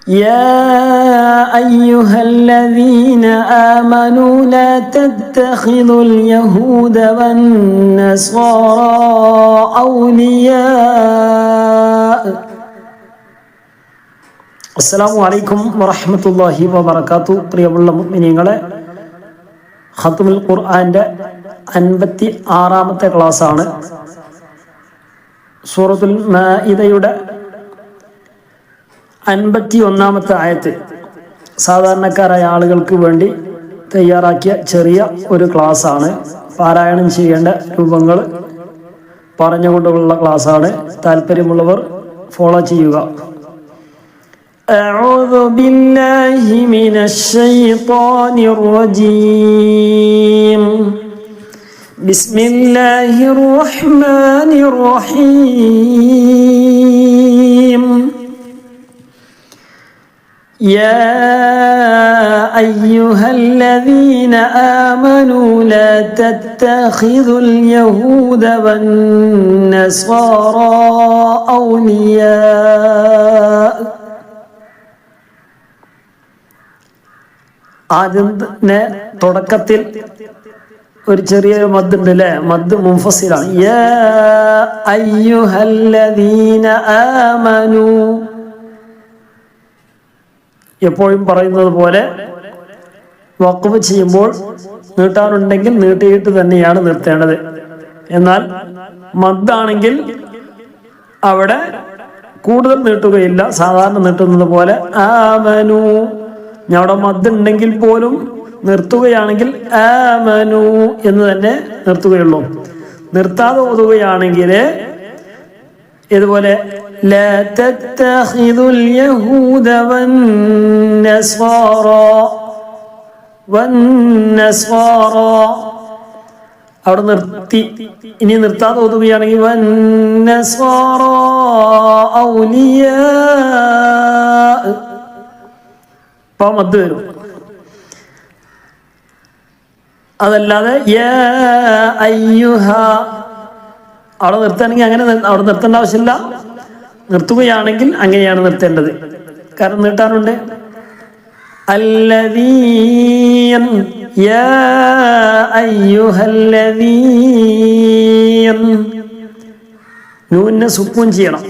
يا أيها الذين آمنوا لا تتخذوا اليهود والنصارى أولياء. അസ്സലാമു അലൈക്കും വറഹ്മത്തുള്ളാഹി വബറകാതുഹു. പ്രിയമുള്ള മുഅ്മിനീങ്ങളെ, ഖത്മുൽ ഖുർആന്റെ 56-ാമത്തെ ക്ലാസ്സാണ്. സൂറത്തുൽ മാഇദയുടെ 51-ാമത്തെ ആയത്ത് സാധാരണക്കാരായ ആളുകൾക്ക് വേണ്ടി തയ്യാറാക്കിയ ചെറിയ ഒരു ക്ലാസ്സാണ്. പാരായണം ചെയ്യേണ്ട രൂപങ്ങൾ പറഞ്ഞുകൊണ്ടുള്ള ക്ലാസ്സാണ്. താല്പര്യമുള്ളവർ ഫോളോ ചെയ്യുക. أعوذ بالله من الشيطان الرجيم. بسم الله الرحمن الرحيم. يا أيها الذين آمنوا لا تتخذوا اليهود والنصارى أولياء. ആദ്യം തുടക്കത്തിൽ ഒരു ചെറിയൊരു മദ് ഉണ്ട് അല്ലേ? മദ് മുൻഫസിലാണ്. യാ അയ്യുഹല്ലദീന ആമനു. എപ്പോഴും പറയുന്നത് പോലെ വഖഫ് ചെയ്യുമ്പോൾ നീട്ടാനുണ്ടെങ്കിൽ നീട്ടിയിട്ട് തന്നെയാണ് നിർത്തേണ്ടത്. എന്നാൽ മദ്ദാണെങ്കിൽ അവിടെ കൂടുതൽ നീട്ടുകയില്ല, സാധാരണ നീട്ടുന്നത് പോലെ. ആമനു, അവിടെ മദ് ഉണ്ടെങ്കിൽ പോലും നിർത്തുകയാണെങ്കിൽ ആമനു എന്ന് തന്നെ നിർത്തുകയുള്ളൂ. നിർത്താതെ ഓതുകയാണെങ്കിൽ ഇതുപോലെ ലാ തത്തഖിദുൽ യഹൂദ വന്നസ്വാറ അവിടെ നിർത്തി. ഇനി നിർത്താതെ ഓതുകയാണെങ്കിൽ വന്നസ്വാറ ഔലിയാ, മദ് വരും. അതല്ലാതെ യാ അയ്യുഹ അവിടെ നിർത്താണെങ്കിൽ അങ്ങനെ അവിടെ നിർത്തേണ്ട ആവശ്യമില്ല. നിർത്തുകയാണെങ്കിൽ അങ്ങനെയാണ് നിർത്തേണ്ടത്, കാരണം നീട്ടാനുണ്ട്. അല്ലദീൻ, യാ അയ്യുഹല്ലദീൻ. നൂനിനെ സുക്കൂൻ ചെയ്യണം,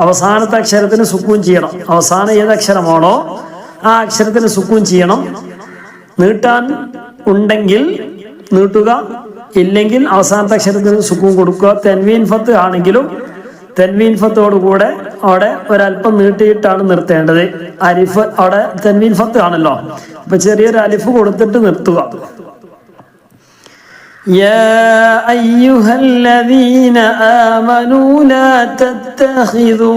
അവസാനത്തെ അക്ഷരത്തിന് സുക്കൂൻ ചെയ്യണം. അവസാനം ഏത് അക്ഷരമാണോ ആ അക്ഷരത്തിന് സുക്കൂൻ ചെയ്യണം. നീട്ടാൻ ഉണ്ടെങ്കിൽ നീട്ടുക, ഇല്ലെങ്കിൽ അവസാനത്തെ അക്ഷരത്തിന് സുക്കൂൻ കൊടുക്കുക. തൻവീൻ ഫത്ത് ആണെങ്കിലും തൻവീൻ ഫത്തോടുകൂടെ അവിടെ ഒരല്പം നീട്ടിയിട്ടാണ് നിർത്തേണ്ടത്. അലിഫ് അവിടെ തൻവീൻ ഫത്ത് ആണല്ലോ, അപ്പൊ ചെറിയൊരു അലിഫ് കൊടുത്തിട്ട് നിർത്തുക. യാ അയ്യുഹല്ലദീന ആമനൂ ലാ തത്തഖിദൂ.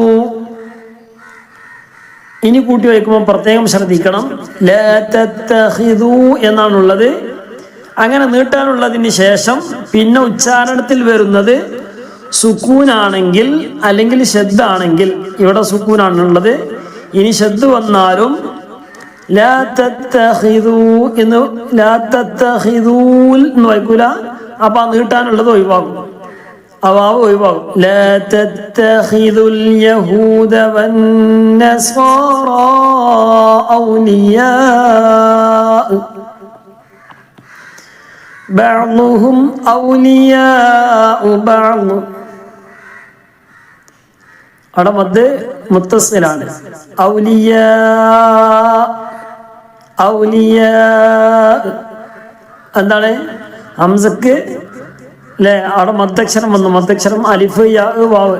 ഇനി കൂട്ടി വയ്ക്കുമ്പോൾ പ്രത്യേകം ശ്രദ്ധിക്കണം. ലാ തത്തഖിദൂ എന്നാണുള്ളത്. അങ്ങനെ നീട്ടാനുള്ളതിന് ശേഷം പിന്നെ ഉച്ചാരണത്തിൽ വരുന്നത് സുക്കൂനാണെങ്കിൽ അല്ലെങ്കിൽ ശദ്ദാണെങ്കിൽ, ഇവിടെ സുക്കൂനാണുള്ളത്. ഇനി ശദ്ദ് വന്നാലും ലാ തത്തഖിദൂ എന്ന് ലാ തത്തഖിദൂൽ എന്ന് വായിക്കൂല. അപ്പൊ ആ നീട്ടാനുള്ളത് ഒഴിവാകും, അവാവ് ഒഴിവാകും. ലാ തത്തഖിദുൽ യഹൂദ വന്നസ്വാറ ഔലിയാ ബഅ്ളുഹും ഔലിയാഉ ബഅ്ള്. അവിടെ മദ് മുത്തസിലാണ്. ഔലിയാ ഔലിയാ എന്താണ്? ഹംസക്ക് അല്ലേ അവിടെ മദ്ദക്ഷരം വന്നു. മദ്ദക്ഷരം അലിഫ് യാ വാവ്.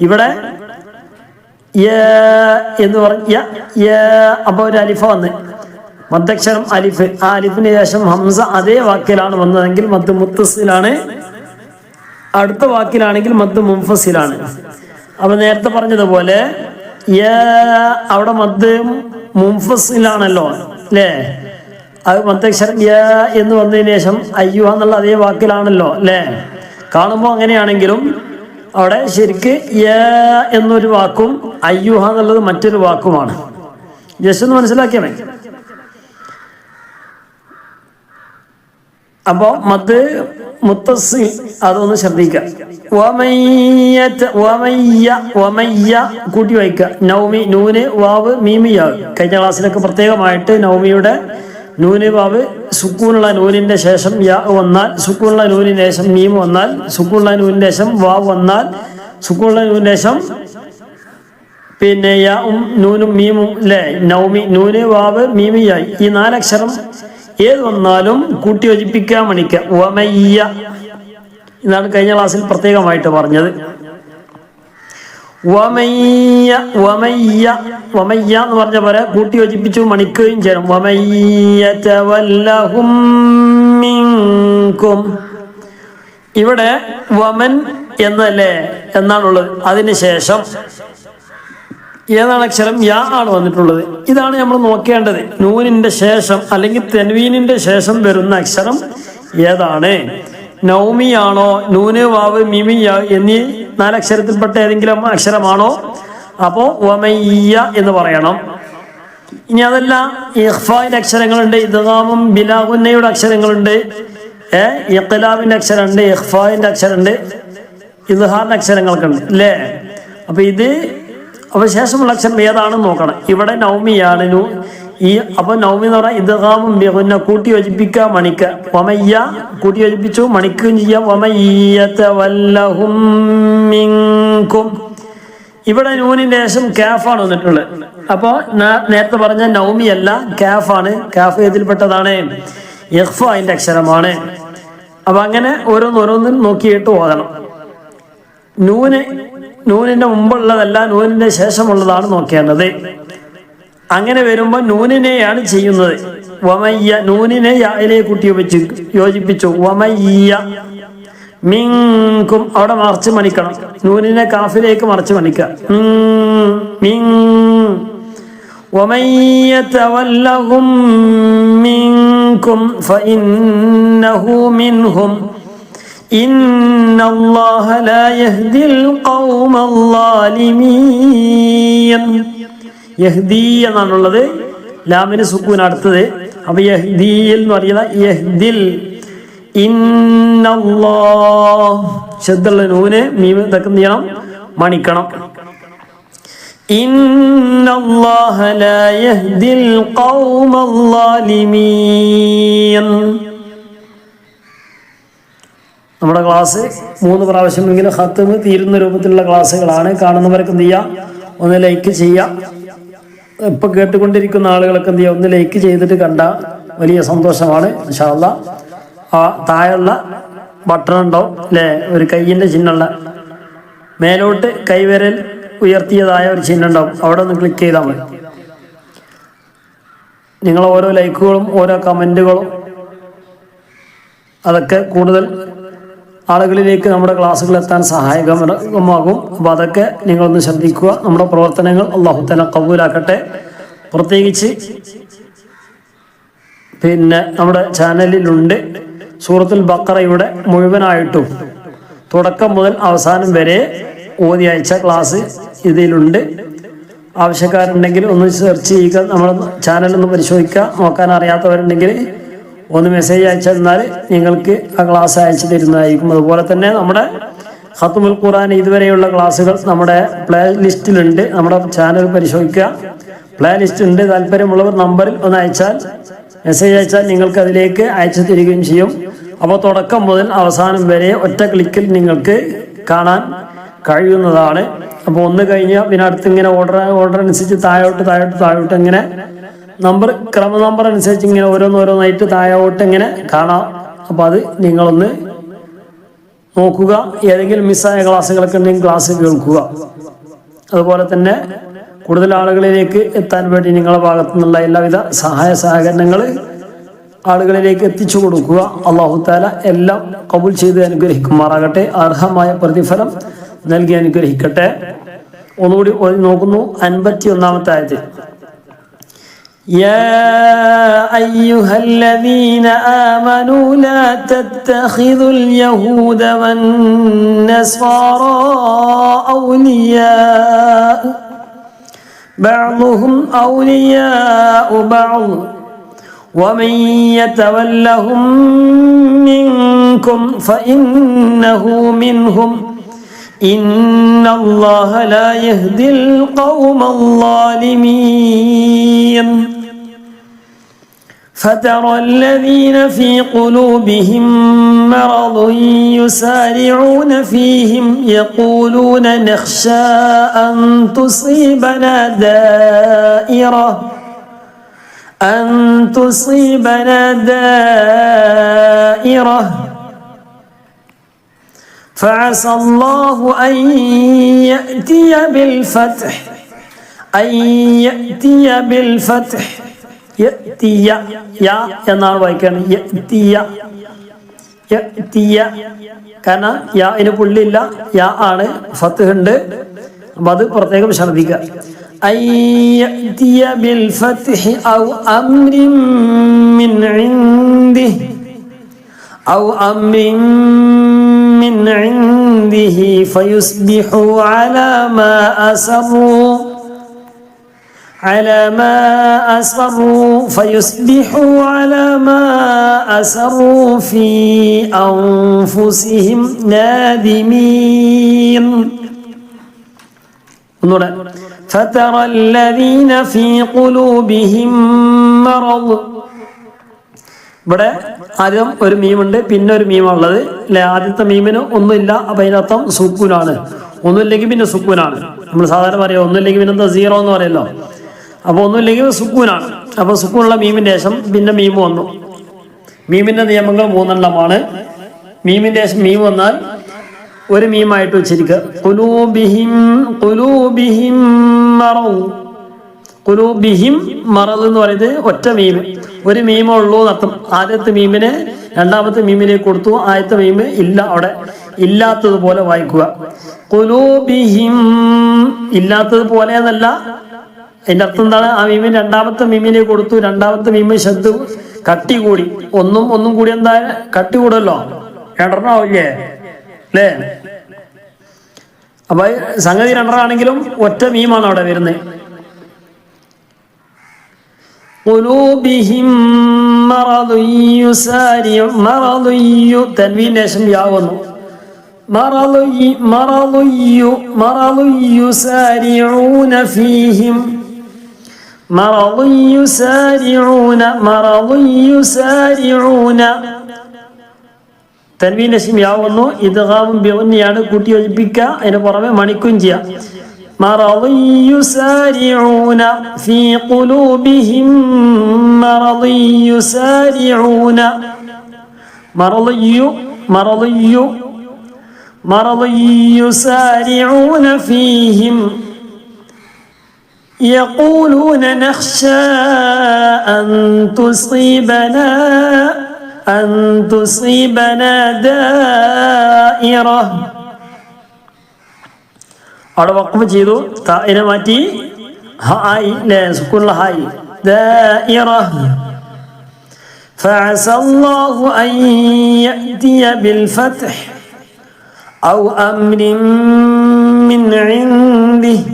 ഇവിടെ എന്ന് പറഞ്ഞ അപ്പൊ ഒരു അലിഫ വന്ന് മദ്ദക്ഷരം അലിഫ്. ആ അലിഫിന് ശേഷം ഹംസ അതേ വാക്കിലാണ് വന്നതെങ്കിൽ മദ് മുത്തസിലാണ്. അടുത്ത വാക്കിലാണെങ്കിൽ മദ് മുൻഫസിലാണ്. അപ്പൊ നേരത്തെ പറഞ്ഞതുപോലെ അവിടെ മദ് മുൻഫസിലാണല്ലോ അല്ലേ? അത് മദ്ദക്ഷരം എന്ന് വന്നതിന് ശേഷം അയ്യുഹ എന്നുള്ള അതേ വാക്കിലാണല്ലോ അല്ലേ? കാണുമ്പോൾ അങ്ങനെയാണെങ്കിലും അവിടെ ശരിക്ക് എന്നൊരു വാക്കും അയ്യുഹ എന്നുള്ളത് മറ്റൊരു വാക്കുമാണ്. ജസ്റ്റ് ഒന്ന് മനസ്സിലാക്കിയാൽ മതി. അപ്പോൾ മദ് മുത്തസ്സിൽ അതൊന്ന് ശ്രദ്ധിക്കുക. കൂട്ടി വായിക്കുക. നൗമി നൂന് വാവ് മീമിയാ. കഴിഞ്ഞ ക്ലാസ്സിലൊക്കെ പ്രത്യേകമായിട്ട് നൗമിയുടെ നൂന് വാവ് സുക്കൂനുള്ള നൂനിന്റെ ശേഷം യാ വന്നാൽ, സുക്കൂനുള്ള നൂനിന് ശേഷം മീം വന്നാൽ, സുക്കൂനുള്ള നൂനിന് ശേഷം വാവ് വന്നാൽ, സുക്കൂനുള്ള നൂനിന് ശേഷം പിന്നെ യാവും നൂനും മീമും അല്ലേ, നൗമി നൂന് വാവ് മീമിയായി. ഈ 4 അക്ഷരം ഏത് വന്നാലും കൂട്ടി യോജിപ്പിക്കുക, മണിക്കുക. വമയ്യ ഇതാണ് കഴിഞ്ഞ ക്ലാസ്സിൽ പ്രത്യേകമായിട്ട് പറഞ്ഞത്. വമയ്യ വമയ്യ വമയ്യ എന്ന് പറഞ്ഞ പോലെ കൂട്ടി യോജിപ്പിച്ചു മണിക്കുകയും ചെയ്യണം. വമയ്യതവല്ലഹും മിൻകും. ഇവിടെ വമൻ എന്നല്ലേ എന്നാണുള്ളത്. അതിനുശേഷം ഏതാണ് അക്ഷരം? യാ ആണ് വന്നിട്ടുള്ളത്. ഇതാണ് നമ്മൾ നോക്കേണ്ടത്. നൂനിന്റെ ശേഷം അല്ലെങ്കിൽ തൻവീനിന്റെ ശേഷം വരുന്ന അക്ഷരം ഏതാണ്? നൗമിയാണോ, നൂന് വാവ് മിമി യാ എന്നീ 4 അക്ഷരത്തിൽപ്പെട്ട ഏതെങ്കിലും അക്ഷരമാണോ? അപ്പോൾ വമയ്യ എന്ന് പറയണം. ഇനി അതല്ല, ഇഖ്ഫാന്റെ അക്ഷരങ്ങളുണ്ട്, ഇദ്ഗാമും ബിലാഗുന്നയുടെ അക്ഷരങ്ങളുണ്ട്, ഇഖ്ലാബിന്റെ അക്ഷരമുണ്ട്, ഇഖ്ഫാന്റെ അക്ഷരമുണ്ട്, ഇദ്ഹാറിന്റെ അക്ഷരങ്ങളൊക്കെ ഉണ്ട് അല്ലേ? അപ്പൊ അപ്പൊ ശേഷമുള്ള അക്ഷരം ഏതാണെന്ന് നോക്കണം. ഇവിടെ നൗമിയാണ്. അപ്പൊ നൗമി എന്ന് പറഞ്ഞാൽ ഇദ്ഗാമും ബിഗുന്ന കൂട്ടി യോജിപ്പിക്കുക, മണിക്കുക. വമയ്യ കൂട്ടി യോജിപ്പിച്ചു മണിക്കുകയും ചെയ്യാം. വമയ്യതവല്ലഹും മിൻകും. ഇവിടെ നൂനിന്റെ ശേഷം കാഫാണ് വന്നിട്ടുള്ളത്. അപ്പൊ നേരത്തെ പറഞ്ഞ നൗമി അല്ല, കാഫാണ്. കാഫ് ഏതിൽപ്പെട്ടതാണ്? ഇഖ്ഫാന്റെ അക്ഷരമാണ്. അപ്പൊ അങ്ങനെ ഓരോന്നോരോന്നും നോക്കിയിട്ട് ഓതണം. നൂനിന്റെ മുമ്പുള്ളതല്ല, നൂനിന്റെ ശേഷമുള്ളതാണ് നോക്കേണ്ടത്. അങ്ങനെ വരുമ്പോൾ നൂനിനെയാണ് ചെയ്യുന്നത്. വമയ്യ നൂനിനെ യായിലെ കൂട്ടി യോജിപ്പിച്ചു. വമയ്യ മിൻകും അവിടെ മറിച്ച് മണിക്കണം. നൂനിനെ കാഫിലേക്ക് മറിച്ച് മണിക്കുക. വമയ്യതവല്ലഹും മിൻകും ഫഇന്നഹു മിൻഹും ഇന്നല്ലാഹ ലാ യഹ്ദിൽ ഖൗമൽ ളാലിമീൻ. യഹ്ദി എന്നാണുള്ളത്. ലാമിന് സുക്കൂൻ അടുത്തത്. അപ്പൊ യഹ്ദിൽ എന്ന് പറയുന്നത് യഹ്ദിൽ. ഇന്നല്ലാഹ് ശബ്ദമുള്ള നൂന് മീം ഇതൊക്കെ എന്ത് ചെയ്യണം? മണിക്കണം. ഇന്നല്ലാഹ ലാ യഹ്ദിൽ ഖൗമൽ ളാലിമീൻ. നമ്മുടെ ക്ലാസ് 3 പ്രാവശ്യമെങ്കിലും ഖത്മ് തീരുന്ന രൂപത്തിലുള്ള ക്ലാസ്സുകളാണ്. കാണുന്നവർക്ക് എന്ത് ചെയ്യാം? ഒന്ന് ലൈക്ക് ചെയ്യാം. ഇപ്പൊ കേട്ടുകൊണ്ടിരിക്കുന്ന ആളുകളൊക്കെ എന്ത് ചെയ്യുക? ഒന്ന് ലൈക്ക് ചെയ്തിട്ട് കണ്ട വലിയ സന്തോഷമാണ്. ഇൻഷാ അല്ലാഹ് ആ താഴെയുള്ള ബട്ടൺ ഉണ്ടാവും അല്ലേ, ഒരു കയ്യിന്റെ ചിഹ്നമുള്ള മേലോട്ട് കൈവിരൽ ഉയർത്തിയതായ ഒരു ചിഹ്നം ഉണ്ടാവും. അവിടെ ഒന്ന് ക്ലിക്ക് ചെയ്താൽ മതി. നിങ്ങൾ ഓരോ ലൈക്കുകളും ഓരോ കമന്റുകളും അതൊക്കെ കൂടുതൽ ആളുകളിലേക്ക് നമ്മുടെ ക്ലാസ്സുകൾ എത്താൻ സഹായകമാകും. അപ്പോൾ അതൊക്കെ നിങ്ങളൊന്ന് ശ്രദ്ധിക്കുക. നമ്മുടെ പ്രവർത്തനങ്ങൾ അല്ലാഹു തആല ഖബൂലാക്കട്ടെ. പ്രത്യേകിച്ച് പിന്നെ നമ്മുടെ ചാനലിലുണ്ട് സൂറത്തുൽ ബഖറയുടെ മുഴുവനായിട്ടും തുടക്കം മുതൽ അവസാനം വരെ ഓതി അയച്ച ക്ലാസ് ഇതിലുണ്ട്. ആവശ്യക്കാരുണ്ടെങ്കിൽ ഒന്ന് സെർച്ച് ചെയ്യുക, നമ്മുടെ ചാനലൊന്ന് പരിശോധിക്കുക. നോക്കാൻ അറിയാത്തവരുണ്ടെങ്കിൽ ഒന്ന് മെസ്സേജ് അയച്ചു തന്നാൽ നിങ്ങൾക്ക് ആ ക്ലാസ് അയച്ചു തരുന്നതായിരിക്കും. അതുപോലെ തന്നെ നമ്മുടെ ഖത്മുൽ ഖുർആൻ ഇതുവരെയുള്ള ക്ലാസ്സുകൾ നമ്മുടെ പ്ലേ ലിസ്റ്റിലുണ്ട്. നമ്മുടെ ചാനൽ പരിശോധിക്കുക, പ്ലേ ലിസ്റ്റ് ഉണ്ട്. താല്പര്യമുള്ളവർ നമ്പറിൽ ഒന്ന് അയച്ചാൽ, മെസ്സേജ് അയച്ചാൽ നിങ്ങൾക്ക് അതിലേക്ക് അയച്ചു തരികയും ചെയ്യും. അപ്പോൾ തുടക്കം മുതൽ അവസാനം വരെ ഒറ്റ ക്ലിക്കിൽ നിങ്ങൾക്ക് കാണാൻ കഴിയുന്നതാണ്. അപ്പോൾ ഒന്ന് കഴിഞ്ഞാൽ പിന്നെ അടുത്ത് ഇങ്ങനെ ഓർഡർ അനുസരിച്ച് താഴോട്ട് ഇങ്ങനെ ക്രമ നമ്പർ അനുസരിച്ച് ഇങ്ങനെ ഓരോന്നായിട്ട് താഴോട്ട് ഇങ്ങനെ കാണാം. അപ്പോൾ അത് നിങ്ങളൊന്ന് നോക്കുക. ഏതെങ്കിലും മിസ്സായ ക്ലാസ്സുകളൊക്കെ ഉണ്ടെങ്കിൽ ക്ലാസ് കേൾക്കുക. അതുപോലെ തന്നെ കൂടുതൽ ആളുകളിലേക്ക് എത്താൻ വേണ്ടി നിങ്ങളുടെ ഭാഗത്തു നിന്നുള്ള എല്ലാവിധ സഹായ സഹകരണങ്ങൾ ആളുകളിലേക്ക് എത്തിച്ചു കൊടുക്കുക. അല്ലാഹു തആല എല്ലാം കബൂൽ ചെയ്ത് അനുഗ്രഹിക്കുമാറാകട്ടെ. അർഹമായ പ്രതിഫലം നൽകി അനുഗ്രഹിക്കട്ടെ. ഒന്നുകൂടി നോക്കുന്നു. 51-ാമത്തെ ആയത്ത്. يا أيها الذين آمنوا لا تتخذوا اليهود والنصارى أولياء بعضهم أولياء بعض ومن يتولهم منكم فإنه منهم إن الله لا يهدي القوم الظالمين فترى الذين في قلوبهم مرض يسارعون فيهم يقولون نخشى أن تصيبنا دائرة فعسى الله أن يأتي بالفتح يأتي എന്നാണ് വായിക്കുന്നത് യഅ്തിയ കാരണം യാഇന് പുള്ളില്ല യാ ആണ് ഫത്ഹ് ഉണ്ട് അപ്പോൾ അത് പ്രത്യേകം ശ്രദ്ധിക്കുക أن يأتي بالفتح أو أمر من عنده فيصبحوا على ما أسروا في أنفسهم نادمين. فترى الذين في قلوبهم مرض. ഇവിടെ ആദ്യം ഒരു മീമുണ്ട്, പിന്നെ ഒരു മീമുള്ളത് അല്ലെ. ആദ്യത്തെ മീമിന് ഒന്നുമില്ല, അപ്പൊ അതിനർത്ഥം സുക്കൂനാണ്. ഒന്നുമില്ലെങ്കിൽ പിന്നെ സുക്കൂനാണ്. നമ്മൾ സാധാരണ പറയാം ഒന്നുമില്ലെങ്കിൽ പിന്നെ എന്താ സീറോ എന്ന് പറയല്ലോ. അപ്പൊ ഒന്നുമില്ലെങ്കിൽ സുക്കൂനാണ്. അപ്പൊ സുക്കൂനുള്ള മീമിന്റെ ശേഷം പിന്നെ മീമ് വന്നു. മീമിന്റെ നിയമങ്ങൾ 3 മീമിന്റെ ശേഷം മീം വന്നാൽ ഒരു മീമായിട്ട് ഉച്ചരിക്കുക. ഖുലൂബിഹിം മറദ് എന്ന് പറയുന്നത് ഒറ്റ മീമ്, ഒരു മീമേ ഉള്ളൂ എന്നർത്ഥം. ആദ്യത്തെ മീമിനെ രണ്ടാമത്തെ മീമിലേക്ക് കൊടുത്തു, ആദ്യത്തെ മീമ് ഇല്ല, അവിടെ ഇല്ലാത്തതുപോലെ വായിക്കുക. ഖുലൂബിഹിം ഇല്ലാത്തതുപോലെ എന്നല്ല, അതിന്റെ അർത്ഥം എന്താണ്? ആ മീമിന് രണ്ടാമത്തെ മീമിലേക്ക് കൊടുത്തു, രണ്ടാമത്തെ മീമ് ശബ്ദ കട്ടി കൂടി, ഒന്നും കൂടി എന്താ കട്ടി കൂടല്ലോ, രണ്ടെണ്ണാവില്ലേ അല്ലേ? അപ്പൊ സംഗതി രണ്ടെണ്ണാണെങ്കിലും ഒറ്റ മീമാണ് അവിടെ വരുന്നത്. ഖുലൂബിഹിം തൻവീന് ശേഷം യാ വന്നു. തൻവീന് ശേഷം യാ വന്നു. ഇദ്ഗാമും ബിഗുന്നയാണ്, കൂട്ടി യോജിപ്പിക്കുക. അതിന് പുറമെ മണിക്കും ചെയ്യാം. مرض يسارعون في قلوبهم مرض يسارعون فيهم يقولون نخشى أن تصيبنا دائرة. അവിടെ വഖഫ് ചെയ്തു, താഇനെ മാറ്റി ഹായ് ലെ സുക്കൂനുള്ള ഹായ് ദായിറ. ഫഅസ അല്ലാഹു അൻ യഅതിയ ബിൽ ഫത്ഹ് ഔ അംരിൻ മിൻ ഇൻദിഹി.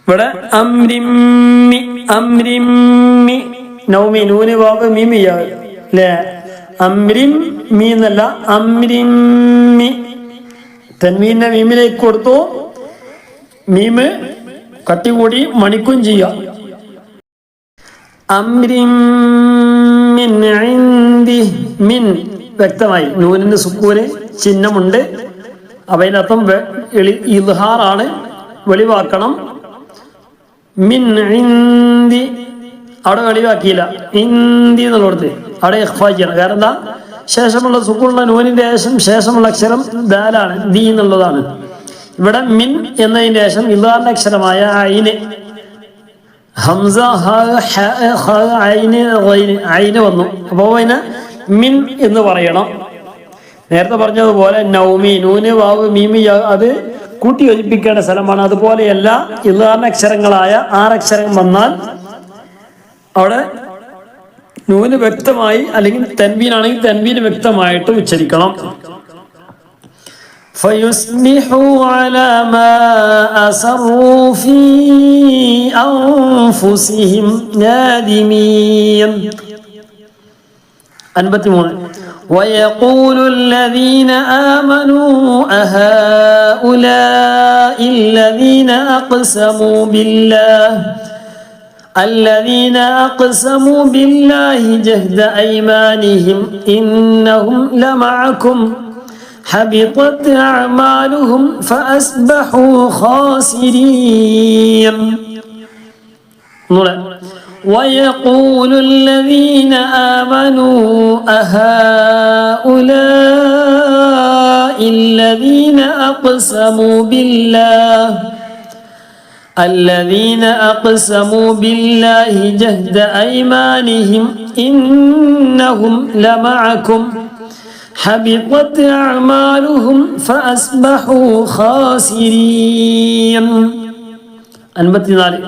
ഇവിടെ അംരിമ്മി നൗമി നൂന് വാവ് മീമി യാ ലെ അംരിമ്മി എന്നല്ല അംരിമ്മി. തൻവീനെ മീമിലേക്ക് കൊടുത്തു, മീമ് കട്ടി കൂടി മണിക്കും ചെയ്യാം. മിൻ വ്യക്തമായി, നൂനിന് സുക്കൂന് ചിഹ്നമുണ്ട്. അപ്പൊ അതിനർത്ഥം ഇദ്ഹാറാണ്, വെളിവാക്കണം. മിൻ ഇൻദി അവിടെ വെളിവാക്കിയില്ല, ഇന്ദി എന്നുള്ളടത്ത് അവിടെ ഇഖ്ഫാ ചെയ്യണം. കാരണം എന്താ? ശേഷമുള്ള സുക്കൂനുള്ള നൂനിന്റെ ശേഷമുള്ള അക്ഷരം ദാലാണ്, ദി എന്നുള്ളതാണ്. ഇവിടെ മിൻ എന്നതിന് ശേഷം ഇദ്ഹാറിന്റെ അക്ഷരമായ ഐന്, ഹംസ ഐന് വന്നു. അപ്പോൾ അതിന് മിൻ എന്ന് പറയണം. നേരത്തെ പറഞ്ഞതുപോലെ നൗമി നൂന് വാവ് മീമി അത് കൂട്ടി യോജിപ്പിക്കേണ്ട സ്ഥലമാണ്. അതുപോലെയല്ല ഇദ്ഹാറിന്റെ അക്ഷരങ്ങളായ 6 അക്ഷരം വന്നാൽ അവിടെ നൂന് വ്യക്തമായി, അല്ലെങ്കിൽ തൻവീനാണെങ്കിൽ തൻവീന് വ്യക്തമായിട്ട് ഉച്ചരിക്കണം. فيصبحوا على ما أسروا في أنفسهم نادمين. 53 ويقول الذين آمنوا أهؤلاء الذين أقسموا بالله جهد أيمانهم إنهم لمعكم حبطت أعمالهم فأصبحوا خاسرين. ويقول الذين آمنوا أهؤلاء الذين أقسموا بالله جهد أيمانهم إنهم لمعكم حبطت أعمالهم فأصبحوا خاسرين. 54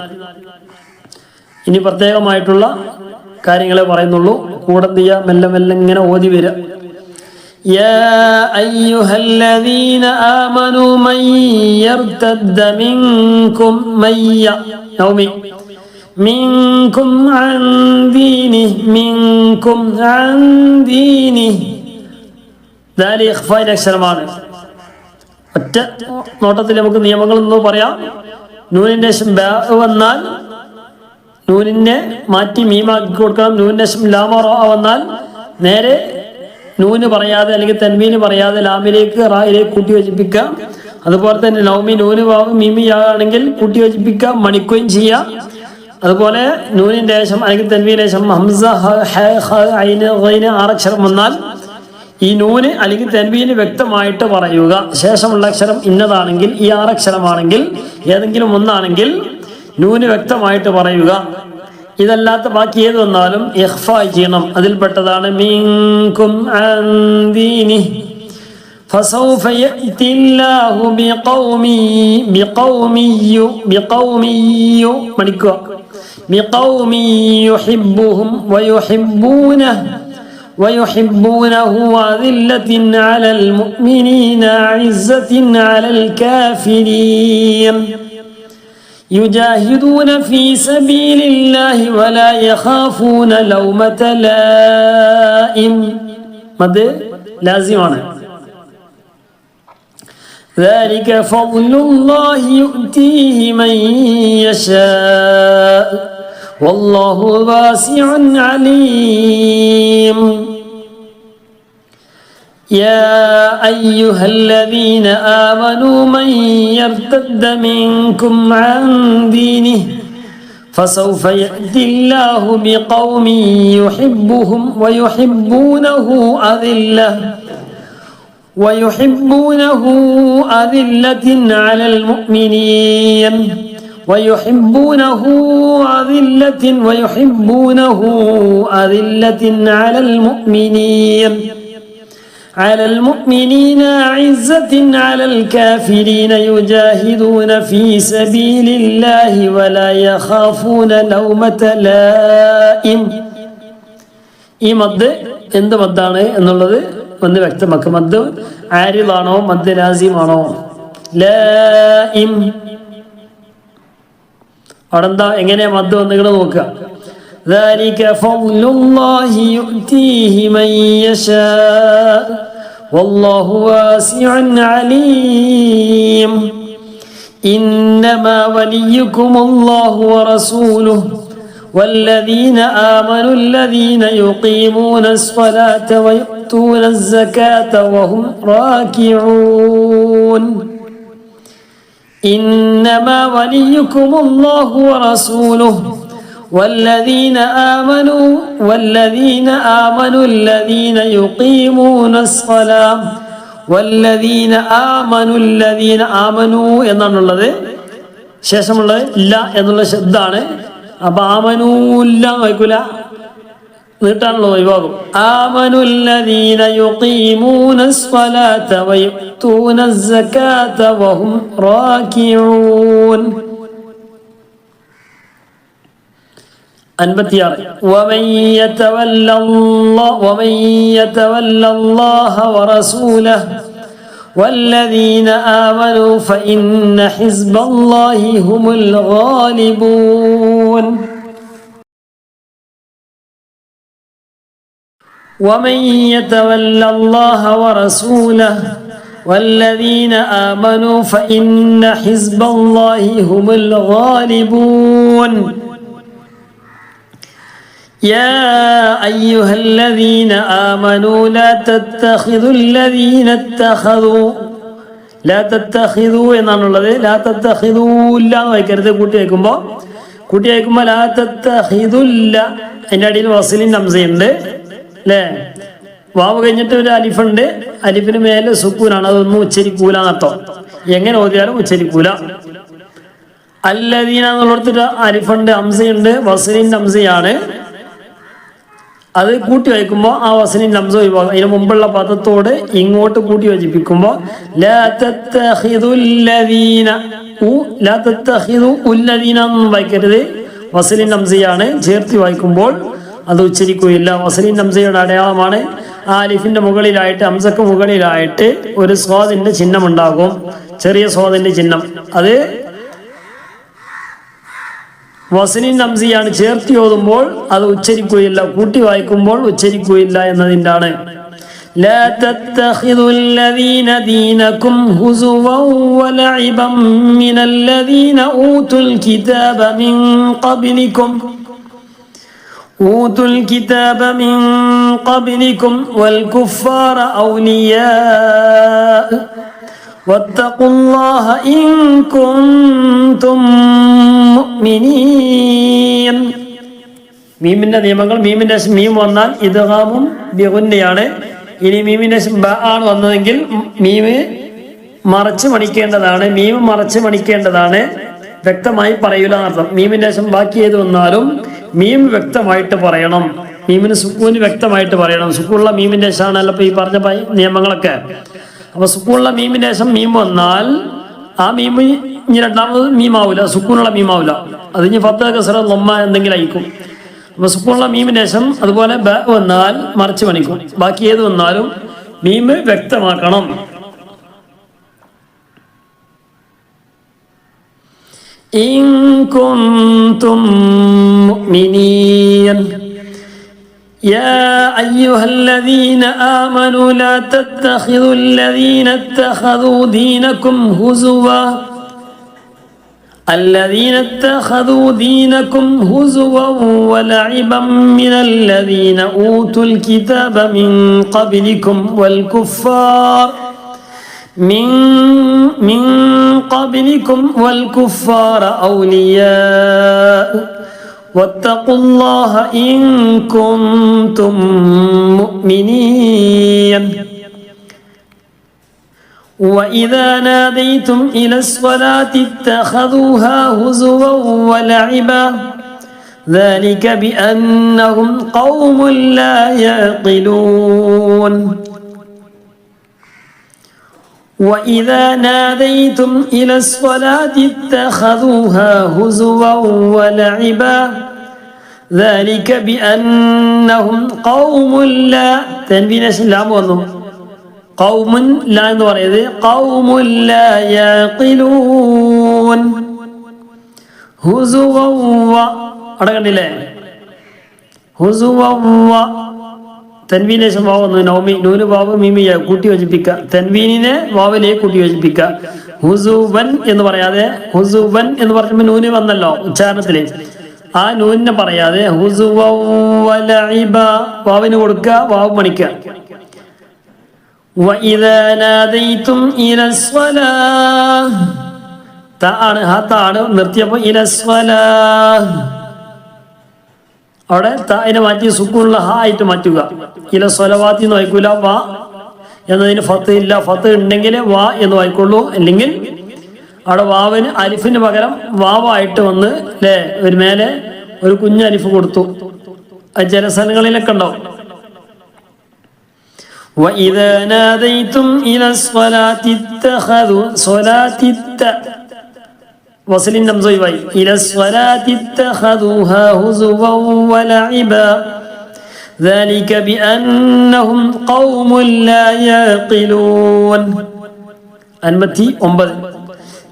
ഇനി പ്രത്യേകമായിട്ടുള്ള കാര്യങ്ങളെ പറയുന്നുള്ളൂ. കൂടെ മെല്ലെ മെല്ലെ ഇങ്ങനെ ഓതി വരിക. യാ അയ്യുഹല്ലദീന ആമനൂ മൻ യർതദ്ദ മിൻകും അൻ ദീനിഹി ദാലി ഇഖ്ഫായിന്റെ അക്ഷരമാണ്. ഒറ്റ നോട്ടത്തിൽ നമുക്ക് നിയമങ്ങളൊന്നും പറയാം. നൂനിന്റെ ശേഷം ബാ വന്നാൽ നൂനിനെ മാറ്റി മീമാക്കി കൊടുക്കണം. നൂനിന്റെ ശേഷം ലാമ റ വന്നാൽ നേരെ നൂന് പറയാതെ അല്ലെങ്കിൽ തൻവീന് പറയാതെ ലാമിലേക്ക് റായിലേക്ക് കൂട്ടി യോജിപ്പിക്കാം. അതുപോലെ തന്നെ നൗമി നൂന് വാവ് മീമി ആണെങ്കിൽ കൂട്ടി യോജിപ്പിക്കാം, മണിക്കുകയും ചെയ്യാം. അതുപോലെ നൂനിന്റെ ശേഷം അല്ലെങ്കിൽ തൻവീന്റെ ശേഷം ഹംസ ഐന് ഗൈന് ആറക്ഷരം വന്നാൽ ഈ നൂന് അല്ലെങ്കിൽ തൻവീന് വ്യക്തമായിട്ട് പറയുക. ശേഷമുള്ള അക്ഷരം ഇന്നതാണെങ്കിൽ ഈ ആറക്ഷരമാണെങ്കിൽ ഏതെങ്കിലും ഒന്നാണെങ്കിൽ നൂന് വ്യക്തമായിട്ട് പറയുക. ഇതല്ലാത്ത ബാക്കി ഏത് വന്നാലും ഇഖ്ഫാ ചെയ്യണം. അതിൽപ്പെട്ടതാണ് മിൻകും അൻ ദീനിഹി ഫസൗഫ യഅതില്ലാഹു ബിഖൗമി യുഹിബ്ബുഹും വയുഹിബ്ബൂനഹു അദില്ലത്തിൻ അലൽ മുഅ്മിനീന അഇസ്സത്തിൻ അലൽ കാഫിരീൻ يجاهدون في سبيل الله ولا يخافون لومة لائم. مد لازمانه. ذلك فضل الله يؤتيه من يشاء والله واسع عليم. يا أيها الذين آمنوا من يرتد منكم عن دينه فسوف يأتي الله بقوم يحبهم ويحبونه أذلة على المؤمنين على المؤمنين أعزة على الكافرين يجاهدون في سبيل الله ولا يخافون لومة لائم. ഈ മദ് എന്ത് മദ്ദാണ് എന്നുള്ളത് ഒന്ന് വ്യക്തമാക്കുക. മദ് ആരിദാണോ മദ് ലാസിമാണോ? ലായിം. അവിടെ എന്താ എങ്ങനെയാ മദ് വന്നുകൂടെ നോക്കുക. ذلك فضل الله يؤتيه من يشاء والله واسع عليم. إنما وليكم الله ورسوله والذين آمنوا الذين يقيمون الصلاة ويؤتون الزكاة وهم راكعون. إنما وليكم الله ورسوله والذين آمنوا الذين يقيمون الصلاة والذين آمنوا എന്നാണുള്ളത്. ശേഷമുള്ളത് ഇല്ല എന്നുള്ള ശബ്ദമാണ്. അപ്പൊ ആമനൂ ഇല്ല വയ്ക്കൂല, നീട്ടാണല്ലോ ഒഴിവാകും. ആമനുല്ലദീന യുഖീമൂന الصلاة ويؤتون الزكاة وهم راكعون. 56 ومن يتول الله ورسوله والذين آمنوا فإن حزب الله هم الغالبون. ومن يتول الله ورسوله والذين آمنوا فإن حزب الله هم الغالبون يا أيها الذين آمنوا لا تتخذوا الذين اتخذوا لا تتخذوا എന്നാണുള്ളത് لا تتخذوا ഇല്ല എന്ന് വായിക്കരുത് കൂട്ടി വയ്ക്കുമ്പോൾ لا تتخذوا ഇല്ല അതിൻ്റെ അടിയിൽ വസ്ലിൻ ഹംസയുണ്ട് അല്ലേ വാവ് കഴിഞ്ഞിട്ട് ഒരു അലിഫുണ്ട് അലിഫിന് മേലെ സുക്കൂനാണ് അതൊന്നും ഉച്ചരിക്കൂല എന്നർത്ഥം എങ്ങനെ ഓതിയാലും ഉച്ചരിക്കൂല അല്ലദീന എന്നുള്ളടത്തൊരു അലിഫുണ്ട് ഹംസയുണ്ട് വസ്ലിൻ ഹംസയാണ് അത് കൂട്ടി വയ്ക്കുമ്പോൾ ആ വസ്ലിൻ ഹംസ ഒഴിവാക്കും അതിന് മുമ്പുള്ള പദത്തോട് ഇങ്ങോട്ട് കൂട്ടി യോജിപ്പിക്കുമ്പോൾ ലാ തത്തഖിദു ഉല്ലദീന എന്ന് വായിക്കരുത് വസ്ലിൻ ഹംസയാണ് ചേർത്തി വായിക്കുമ്പോൾ അത് ഉച്ചരിക്കുകയില്ല വസ്ലിൻ ഹംസയുടെ അടയാളമാണ് ആ അലിഫിന്റെ മുകളിലായിട്ട് ഹംസക്ക് മുകളിലായിട്ട് ഒരു സ്വാദിന്റെ ചിഹ്നം ഉണ്ടാകും ചെറിയ സ്വാദിന്റെ ചിഹ്നം അത് വസ്ലിൻ ഹംസയാണ് ചേർത്തി ഓതുമ്പോൾ അത് ഉച്ചരിക്കുകയില്ല കൂട്ടി വായിക്കുമ്പോൾ ഉച്ചരിക്കുകയില്ല എന്നതിൻ്റെ ആണ് لا تتخذوا الذين دينكم هزوا ولعبا من الذين أوتوا الكتاب من قبلكم والكفار أولياء واتقوا الله إن كنتم مؤمنين മീമിന്റെ നിയമങ്ങൾ മീമിന്റെ മീം വന്നാൽ ഇദ്ഗാമും ബിഗുന്നയാണ് ഇനി മീമിന്റെ ബ ആണ് വന്നതെങ്കിൽ മീമ് മറച്ച് മണിക്കേണ്ടതാണ് വ്യക്തമായി പറയൂല എന്നർത്ഥം മീമിന്റെ ശേഷം ബാക്കി ഏത് വന്നാലും മീം വ്യക്തമായിട്ട് പറയണം മീമിന് സുക്കൂന് വ്യക്തമായിട്ട് പറയണം സുക്കൂനുള്ള മീമിന്റെ ശേഷമാണല്ലോ ഇപ്പൊ ഈ പറഞ്ഞ നിയമങ്ങളൊക്കെ അപ്പൊ സുക്കൂനുള്ള മീമിന്റെ ശേഷം മീം വന്നാൽ ആ മീമ് ഇനി രണ്ടാമത് മീമാവൂല സുക്കൂനുള്ള മീമാവൂല അത് ഇനി ഫത്ത് കസ്റ ലമ്മ എന്തെങ്കിലും ആയിരിക്കും അപ്പൊ സുക്കൂനുള്ള മീമിന്റെ ശേഷം അതുപോലെ ബ വന്നാൽ മറച്ച് മണിക്കും ബാക്കി ഏത് വന്നാലും മീമ് വ്യക്തമാക്കണം إن كنتم مؤمنين يا أيها الذين آمنوا لا تتخذوا الذين اتخذوا دينكم هزوا ولعبا من الذين أوتوا الكتاب من قبلكم والكفار أولياء واتقوا الله إن كنتم مؤمنين وإذا ناديتم إلى الصلاة اتخذوها هزوا ولعبا ذلك بأنهم قوم لا يعقلون وإذا ناديتم إلى الصلاة اتخذوها هزوا ولعبا ذلك بأنهم قوم لا تنبين السلام قوم لا نورد قوم لا يعقلون هزوا أرغنيله هزوا തൻവീനെ വാവെന്ന് നൗമി നൂന് വാവ് മീമിയ കൂട്ടി യോജിപ്പിക്കുക തൻവീനിനെ വാവിലെ കൂട്ടി യോജിപ്പിക്കുക ഹുസുവൻ എന്ന് പറയാതെ ഹുസുവൻ എന്ന് പറഞ്ഞപ്പോൾ നൂന് വന്നല്ലോ ഉച്ചാരണത്തില് ആ നൂനിനെ പറയാതെ ഹുസുവലഇബ വാവിന് കൊടുക്കുക വാവ് മണിക്കുക വഇദാ നാദൈതും ഇലസ്സലാഹ് തആണ് ഹതാണ് നിർത്തിയപ്പോൾ ഇലസ്സലാഹ് അവിടെ തായിനെ മാറ്റി സുക്കൂനുള്ള ഹ ആയിട്ട് മാറ്റുക ഇല സ്വലവാത്തി എന്ന് വായിക്കൂല വാ എന്നതിന് ഫത്ത് ഇല്ല ഫത്ത് ഉണ്ടെങ്കിൽ വാ എന്ന് വായിക്കുള്ളൂ അല്ലെങ്കിൽ അവിടെ വാവിന് അലിഫിന് പകരം വാവായിട്ട് വന്ന് അല്ലേ ഒരു മേലെ ഒരു കുഞ്ഞ് അലിഫ് കൊടുത്തു അത് ചില സ്ഥലങ്ങളിലൊക്കെ ഉണ്ടാവും وَإِذَا نَادَيْتُمْ إِلَى الصَّلَاةِ اتَّخَذُوا صَلَاةِ وصل النمزوي إلى الصلاة اتخذوها هزوا ولعبا ذلك بأنهم قوم لا يعقلون المتي أنبذ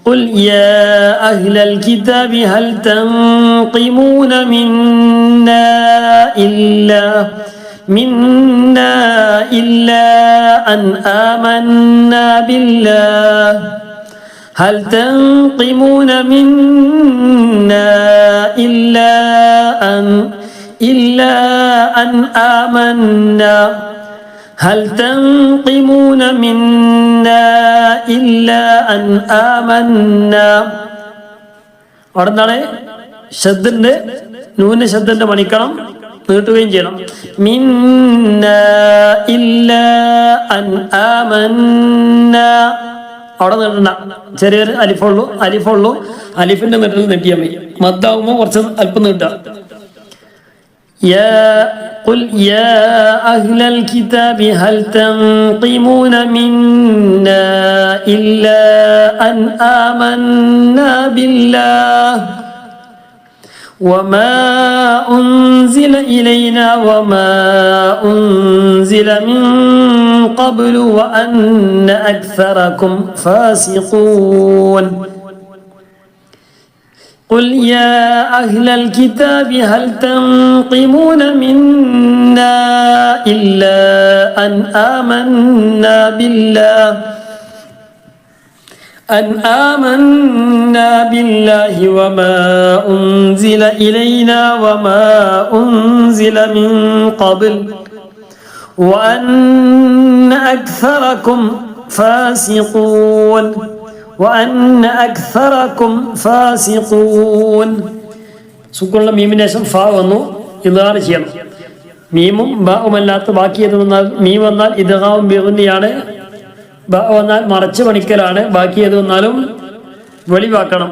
قل يا أهل الكتاب هل تنقمون منا إلا منا إلا أن آمنا بالله هل تنقمون منا إلا أن آمنا هل تنقمون منا إلا أن آمنا അവിടെന്താണ് ശബ്ദന്റെ നൂന് ശബ്ദന്റെ മണിക്കണം നീട്ടുകയും ചെയ്യണം മിന്ന ഇല്ല അൻ ആമന്ന അവിടെ നീട്ടണ്ട ചെറിയൊരു അലിഫുള്ളൂ അലിഫിന്റെ നീട്ടൽ നീട്ടിയാൽ മതി മദ്ദാവുമ്പോൾ കുറച്ച് അല്പം നീട്ടുക قل يا أهل الكتاب هل تنقمون منا إلا أن آمنا بالله وما أنزل إلينا وما أنزل من قبل وأن أكثركم فاسقون قل يا أهل الكتاب هل تنقمون منا إلا أن آمنا بالله وما أنزل إلينا وما أنزل من قبل وأن أكثركم فاسقون وأن أكثركم فاسقون സുക്കൂനുള്ള മീമിന് ശേഷം ഫ വന്നു ഇദ്ഗാം ചെയ്യണം മീമും ബാഉം അല്ലാത്ത ബാക്കി ഏത് വന്നാൽ മീം വന്നാൽ ഇദ്ഗാം ബിഗുന്നിയാണ് ബ വന്നാൽ മറച്ചു പണിക്കലാണ് ബാക്കി ഏത് വന്നാലും വെളിവാക്കണം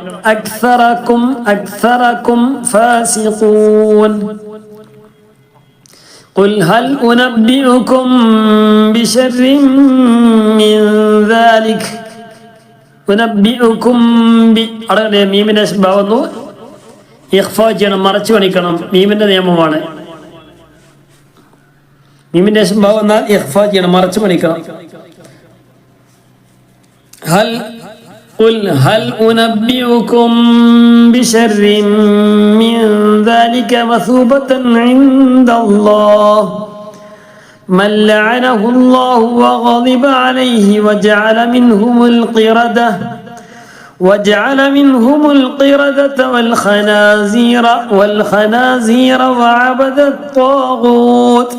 അക്സറക്കും ഫാസിഖൂൻ قل هل أنبئكم بشر من ذلك ഉനബ്ബിഉകും ബി അവിടെ മീമിന്റെ ഭാവന്നു ഇഖ്ഫാ ചെയ്യണം മറച്ചു പണിക്കണം മീമിന്റെ നിയമമാണ് മീമിന്റെ ഭാവം എന്നാൽ ഇഖ്ഫാ ചെയ്യണം മറച്ചു പണിക്കണം هل أنبئكم بشر من ذلك مثوبة عند الله من لعنه الله وغضب عليه وجعل منهم القردة والخنازير وعبد الطاغوت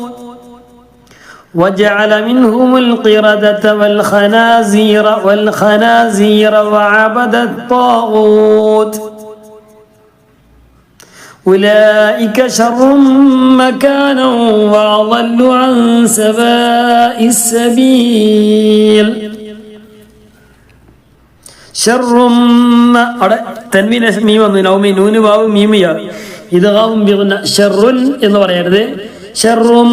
وجعل منهم القردة والخنازير وعبد الطاغوت أولئك شر مكانا وأضل عن سواء السبيل شر അവിടെ തൻവീൻ മീം വന്നു നൗമി നൂന് വാവ് മീമിയ ഇദ്ഗാം ബിഗുന്ന ഷർറുൻ എന്ന് പറയരുത് ഷർറും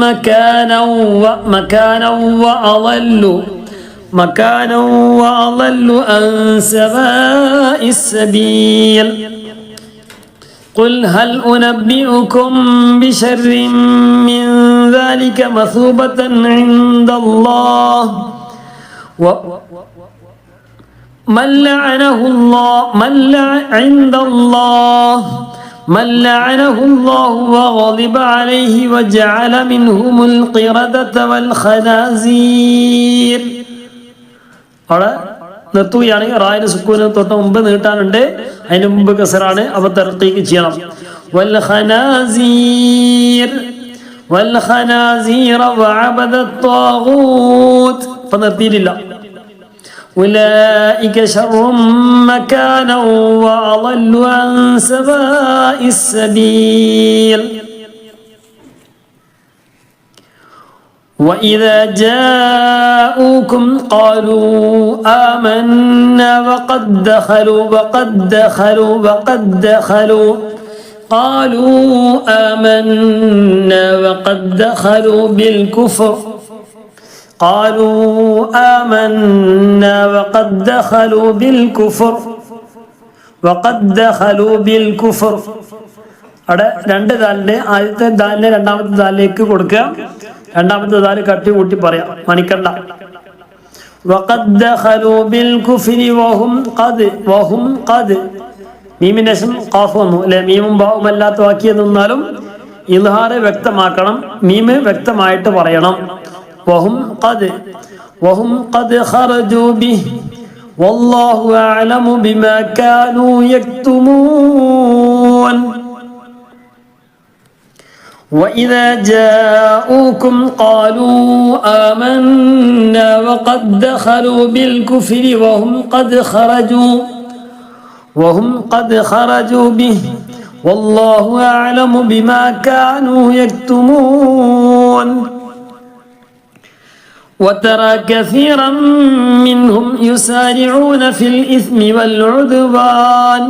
മകാനൗ വഅളല്ലു അൻ സവാഇസ് സബീൽ قل هل أنبئكم بشر من ذلك مثوبة عند الله من لعنه الله وغضب عليه وجعل منهم القردة والخنازير നിർത്തുകയാണ് റായിന് സുക്കൂന് തൊട്ട് മുമ്പ് നീട്ടാനുണ്ട് അതിന് മുമ്പ് കസറാണ് അവ തർക്കീക്ക് ചെയ്യണം والخنازير وعبد الطاغوت ഇപ്പൊ നിർത്തിയിട്ടില്ല أولئك شر مكانا وأضل عن سواء السبيل وإذا جاءوكم قالوا آمنا وقد دخلوا قالوا آمنا وقد دخلوا بالكفر അവിടെ രണ്ട് ദാലിന്റെ ആദ്യത്തെ ദാലിനെ രണ്ടാമത്തെ ദാലിലേക്ക് കൊടുക്കുക രണ്ടാമത്തെ ദാല് കട്ടി കൂട്ടി പറയാം മണിക്കണ്ട وقد دخلوا بالكفر وهم قد മീമിന്റെ ശേഷം ഖാഫ് വന്നു അല്ലെ മീമും ബാവും അല്ലാത്ത വാക്കിയെന്നാലും ഇൽഹാറ് വ്യക്തമാക്കണം, മീമ് വ്യക്തമായിട്ട് പറയണം. വഹും ഖദ് ഖറജൂ ബിഹി വല്ലാഹു അഅലമു ബിമാ കാനൂ യക്തുമൂൻ. وإذا جاءوكم قالوا آمنا وقد دخلوا بالكفر وهم قد خرجوا به والله أعلم بما كانوا يكتمون. وترى كثيرا منهم يسارعون في الإثم والعدوان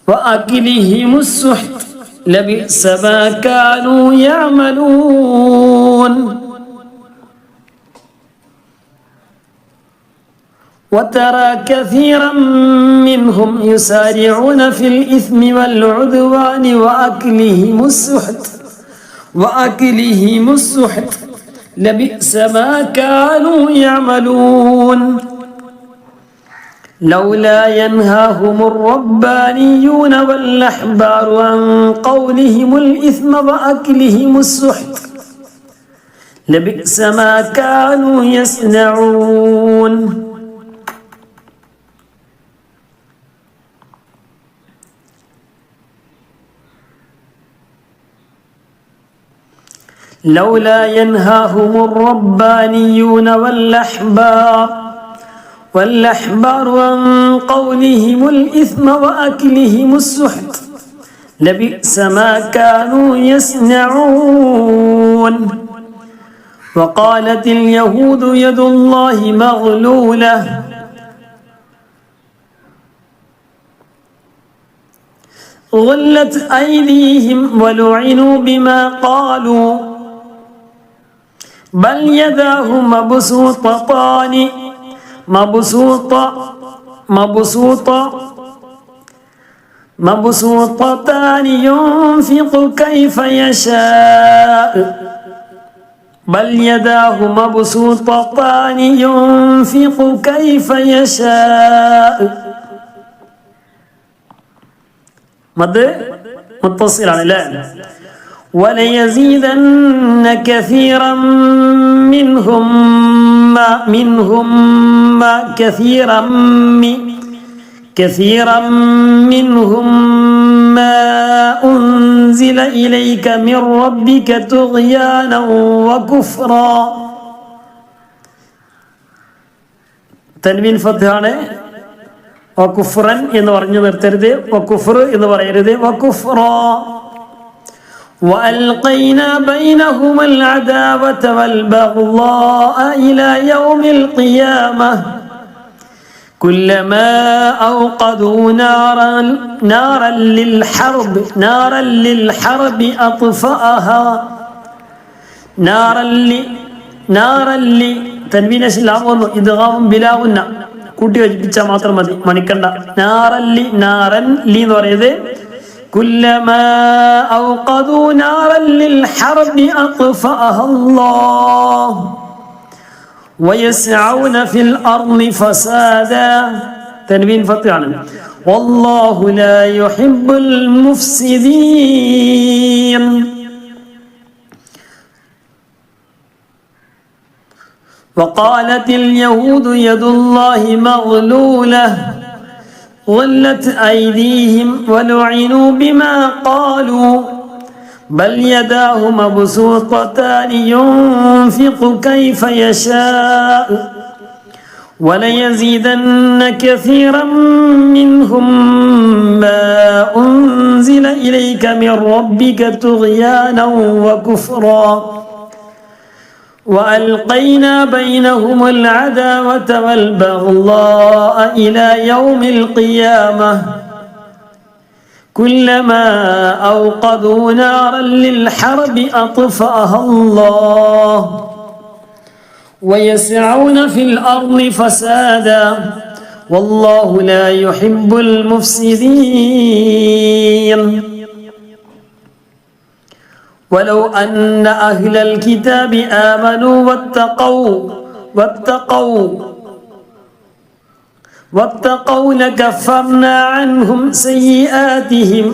وأكلهم السحت لبئس ما كانوا يعملون. وترى كثيرا منهم يسارعون في الإثم والعدوان وأكلهم السحت لبئس ما كانوا يعملون. لولا ينهاهم الربانيون والأحبار عن قولهم الإثم وأكلهم السحت لبئس ما كانوا يصنعون. لولا ينهاهم الربانيون والأحبار عن قولهم الإثم وأكلهم السحت لبئس ما كانوا يصنعون. وقالت اليهود يد الله مغلولة غلت أيديهم ولعنوا بما قالوا بل يداه مبسوطتان ينفق كيف يشاء بل يداه مبسوطتان ينفق كيف يشاء. مد متصل على لا. وليزيدن كثيرا منهم ما أنزل إليك من ربك طغيانا وكفرا. തൻവീൻ ഫത്ഹാണ്. വകുഫ്റൻ എന്ന് പറഞ്ഞു നിർത്തരുത്, വകുഫ്ർ എന്ന് പറയരുത്, വകുഫ്റാ. وألقينا بينهما العداوة والبغضاء إلى يوم القيامة كلما أوقدوا نارا للحرب أطفأها തൻവീൻ ഇസ്ലാം വന്നു ഇദ്ഗാം ബിലാവുന്ന കൂട്ടി വെച്ചിപ്പിച്ചാൽ മാത്രം മതി, മണിക്കണ്ട. നാറൻ ലി എന്ന് പറയുന്നത് كلما أوقدوا نارا للحرب أطفأها الله ويسعون في الأرض فسادا. تنوين فتحنا. والله لا يحب المفسدين. وقالت اليهود يد الله مغلولة غلت أيديهم ولعنوا بما قالوا بل يداه مبسوطتان ينفق كيف يشاء وليزيدن كثيرا منهم ما أنزل إليك من ربك طغيانا وكفرا. وألقينا بينهم العداوة والبغضاء إلى يوم القيامة كلما أوقدوا نارا للحرب أطفأها الله ويسعون في الأرض فسادا والله لا يحب المفسدين. ولو أن أهل الكتاب آمنوا واتقوا لكفرنا عنهم سيئاتهم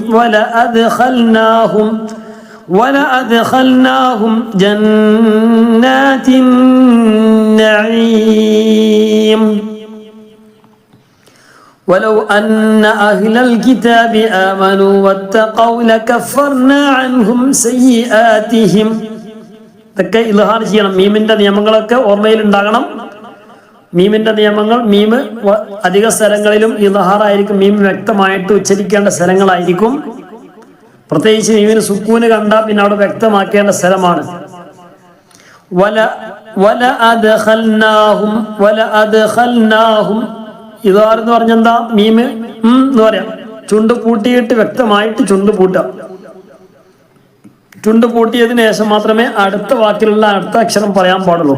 ولأدخلناهم جنات النعيم ولو أن أهل الكتاب آمنوا واتقوا لكفرنا عنهم سيئاتهم. ഇതൊക്കെ ഇൽഹാർ ചെയ്യണം. മീമിന്റെ നിയമങ്ങളൊക്കെ ഓർമ്മയിലുണ്ടാകണം. മീമിന്റെ നിയമങ്ങൾ, മീം അധിക സ്ഥലങ്ങളിലും ഇൽഹാറായിരിക്കും. മീം വ്യക്തമായിട്ട് ഉച്ചരിക്കേണ്ട സ്ഥലങ്ങളായിരിക്കും. പ്രത്യേകിച്ച് മീമിന് സുക്കൂന് കണ്ടാൽ പിന്നെ അവിടെ വ്യക്തമാക്കേണ്ട സ്ഥലമാണ്. ഇതാർ എന്ന് പറഞ്ഞെന്താ? മീമ് എന്ന് പറയാം. ചുണ്ട് പൂട്ടിയിട്ട് വ്യക്തമായിട്ട് ചുണ്ട് പൂട്ടാം. ചുണ്ട് പൂട്ടിയതിനു ശേഷം മാത്രമേ അടുത്ത വാക്കിലുള്ള അടുത്ത അക്ഷരം പറയാൻ പാടുള്ളൂ.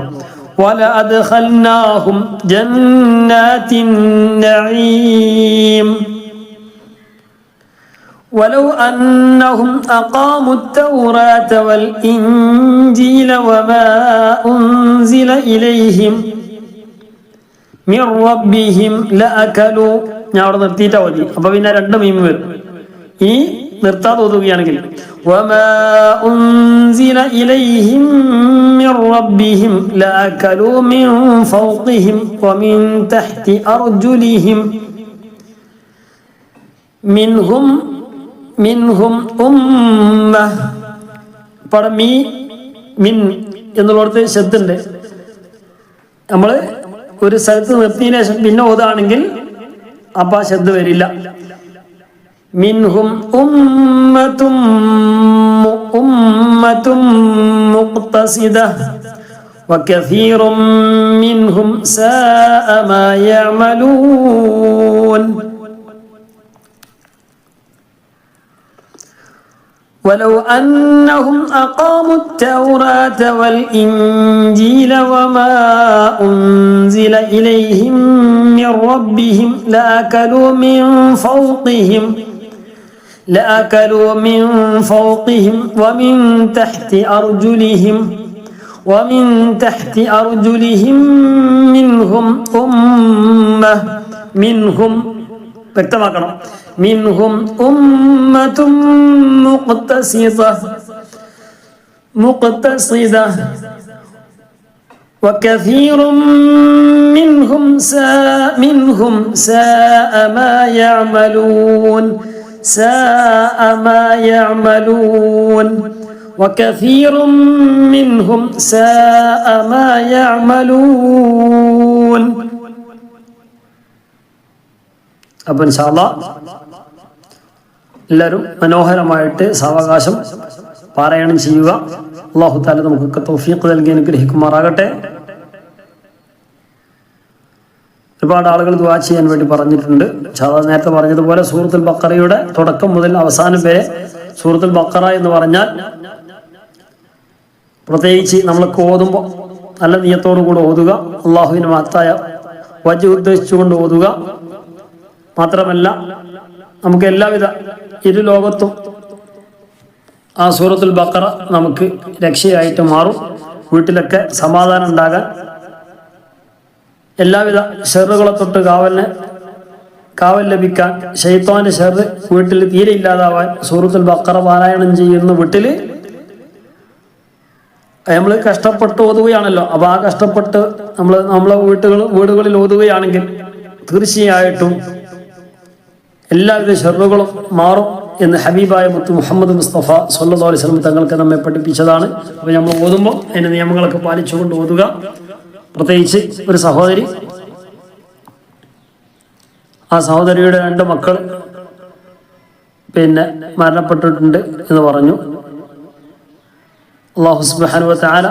وَلَأَدْخَلْنَاهُمْ جَنَّاتِ النَّعِيمِ وَلَوْ أَنَّهُمْ أَقَامُوا التَّوْرَاةَ وَالْإِنْجِيلَ وَمَا أُنْزِلَ إِلَيْهِمْ مِنْ رَبِّهِمْ لَأَكَلُوا. ഞാൻ അവിടെ നിർത്തിയിട്ടാ മതി. അപ്പൊ പിന്നെ രണ്ട് മീം വരും. ഈ നിർത്താതെ ഓതുകയാണെങ്കിൽ وَمَا أُنْزِلَ إِلَيْهِمْ مِنْ رَبِّهِمْ لَأَكَلُوا مِنْ فَوْقِهِمْ وَمِنْ تَحْتِ أَرْجُلِهِمْ മിൻഹും ഉമ്മ. പടമീ മിൻ എന്നുള്ളടത്ത് ശബ്ദുണ്ട്. നമ്മള് ഒരു സ്ഥലത്ത് നിർത്തിയതിനു ശേഷം പിന്നെ ഓതാണെങ്കിൽ അപ്പൊ ആ ശബ്ദ വരില്ല. മിൻഹും ഉമ്മത്തും മുഖ്തസിദ വകസീറും മിൻഹും സാഅ മാ യഅമലൂൻ. ولو أنهم أقاموا التوراة والإنجيل وما أنزل إليهم من ربهم لأكلوا من فوقهم ومن تحت أرجلهم منهم أمة വ്യക്തമാക്കണം. മിൻഹും ഉമ്മത്തും മുഖ്തസിദ വകസീറും മിൻഹും സാഅ മാ യഅമലൂൻ വകസീറും മിൻഹും സാഅ മാ യഅമലൂൻ. അപ്പൊ ഇൻഷാ അല്ലാഹ് എല്ലാവരും മനോഹരമായിട്ട് സാവകാശം പാരായണം ചെയ്യുക. അല്ലാഹു തആല നമുക്കൊക്കെ തൗഫീഖ് നൽകി അനുഗ്രഹിക്കുമാറാകട്ടെ. ഒരുപാട് ആളുകൾ ദുആ ചെയ്യാൻ വേണ്ടി പറഞ്ഞിട്ടുണ്ട്. നേരത്തെ പറഞ്ഞതുപോലെ സൂറത്തുൽ ബഖറയുടെ തുടക്കം മുതൽ അവസാനം വരെ സൂറത്തുൽ ബഖറ എന്ന് പറഞ്ഞാൽ പ്രത്യേകിച്ച് നമ്മളൊക്കെ ഓതുമ്പോൾ നല്ല നിയത്തോടു കൂടെ ഓതുക. അള്ളാഹുവിന് മഹത്തായ വജ്ഹ് ഉദ്ദേശിച്ചുകൊണ്ട് ഓതുക. മാത്രമല്ല നമുക്ക് എല്ലാവിധ ഇരു ലോകത്തും ആ സൂറത്തുൽ ബഖറ നമുക്ക് രക്ഷയായിട്ട് മാറും. വീട്ടിലൊക്കെ സമാധാനം ഉണ്ടാകാൻ, എല്ലാവിധ ഷെറുകളെ തൊട്ട് കാവൽ ലഭിക്കാൻ, ശൈത്താന്റെ ഷെറ് വീട്ടിൽ തീരെ ഇല്ലാതാവാൻ സൂറത്തുൽ ബഖറ പാരായണം ചെയ്യുന്ന വീട്ടിൽ നമ്മൾ കഷ്ടപ്പെട്ട് ഓതുകയാണല്ലോ. അപ്പൊ ആ കഷ്ടപ്പെട്ട് നമ്മളെ വീടുകളിൽ ഓതുകയാണെങ്കിൽ തീർച്ചയായിട്ടും എല്ലാവിധ ഷെറുകളും മാറും എന്ന് ഹബീബായ മുത്ത് മുഹമ്മദ് മുസ്തഫ സ്വല്ലല്ലാഹു അലൈഹി വസല്ലം തങ്ങൾക്ക് നമ്മെ പഠിപ്പിച്ചതാണ്. അപ്പോൾ നമ്മൾ ഓതുമ്പോൾ അതിന്റെ നിയമങ്ങളൊക്കെ പാലിച്ചുകൊണ്ട് ഓതുക. പ്രത്യേകിച്ച് ഒരു സഹോദരി, ആ സഹോദരിയുടെ 2 മക്കൾ മരണപ്പെട്ടിട്ടുണ്ട് എന്ന് പറഞ്ഞു. അല്ലാഹു സുബ്ഹാനഹു വ തആല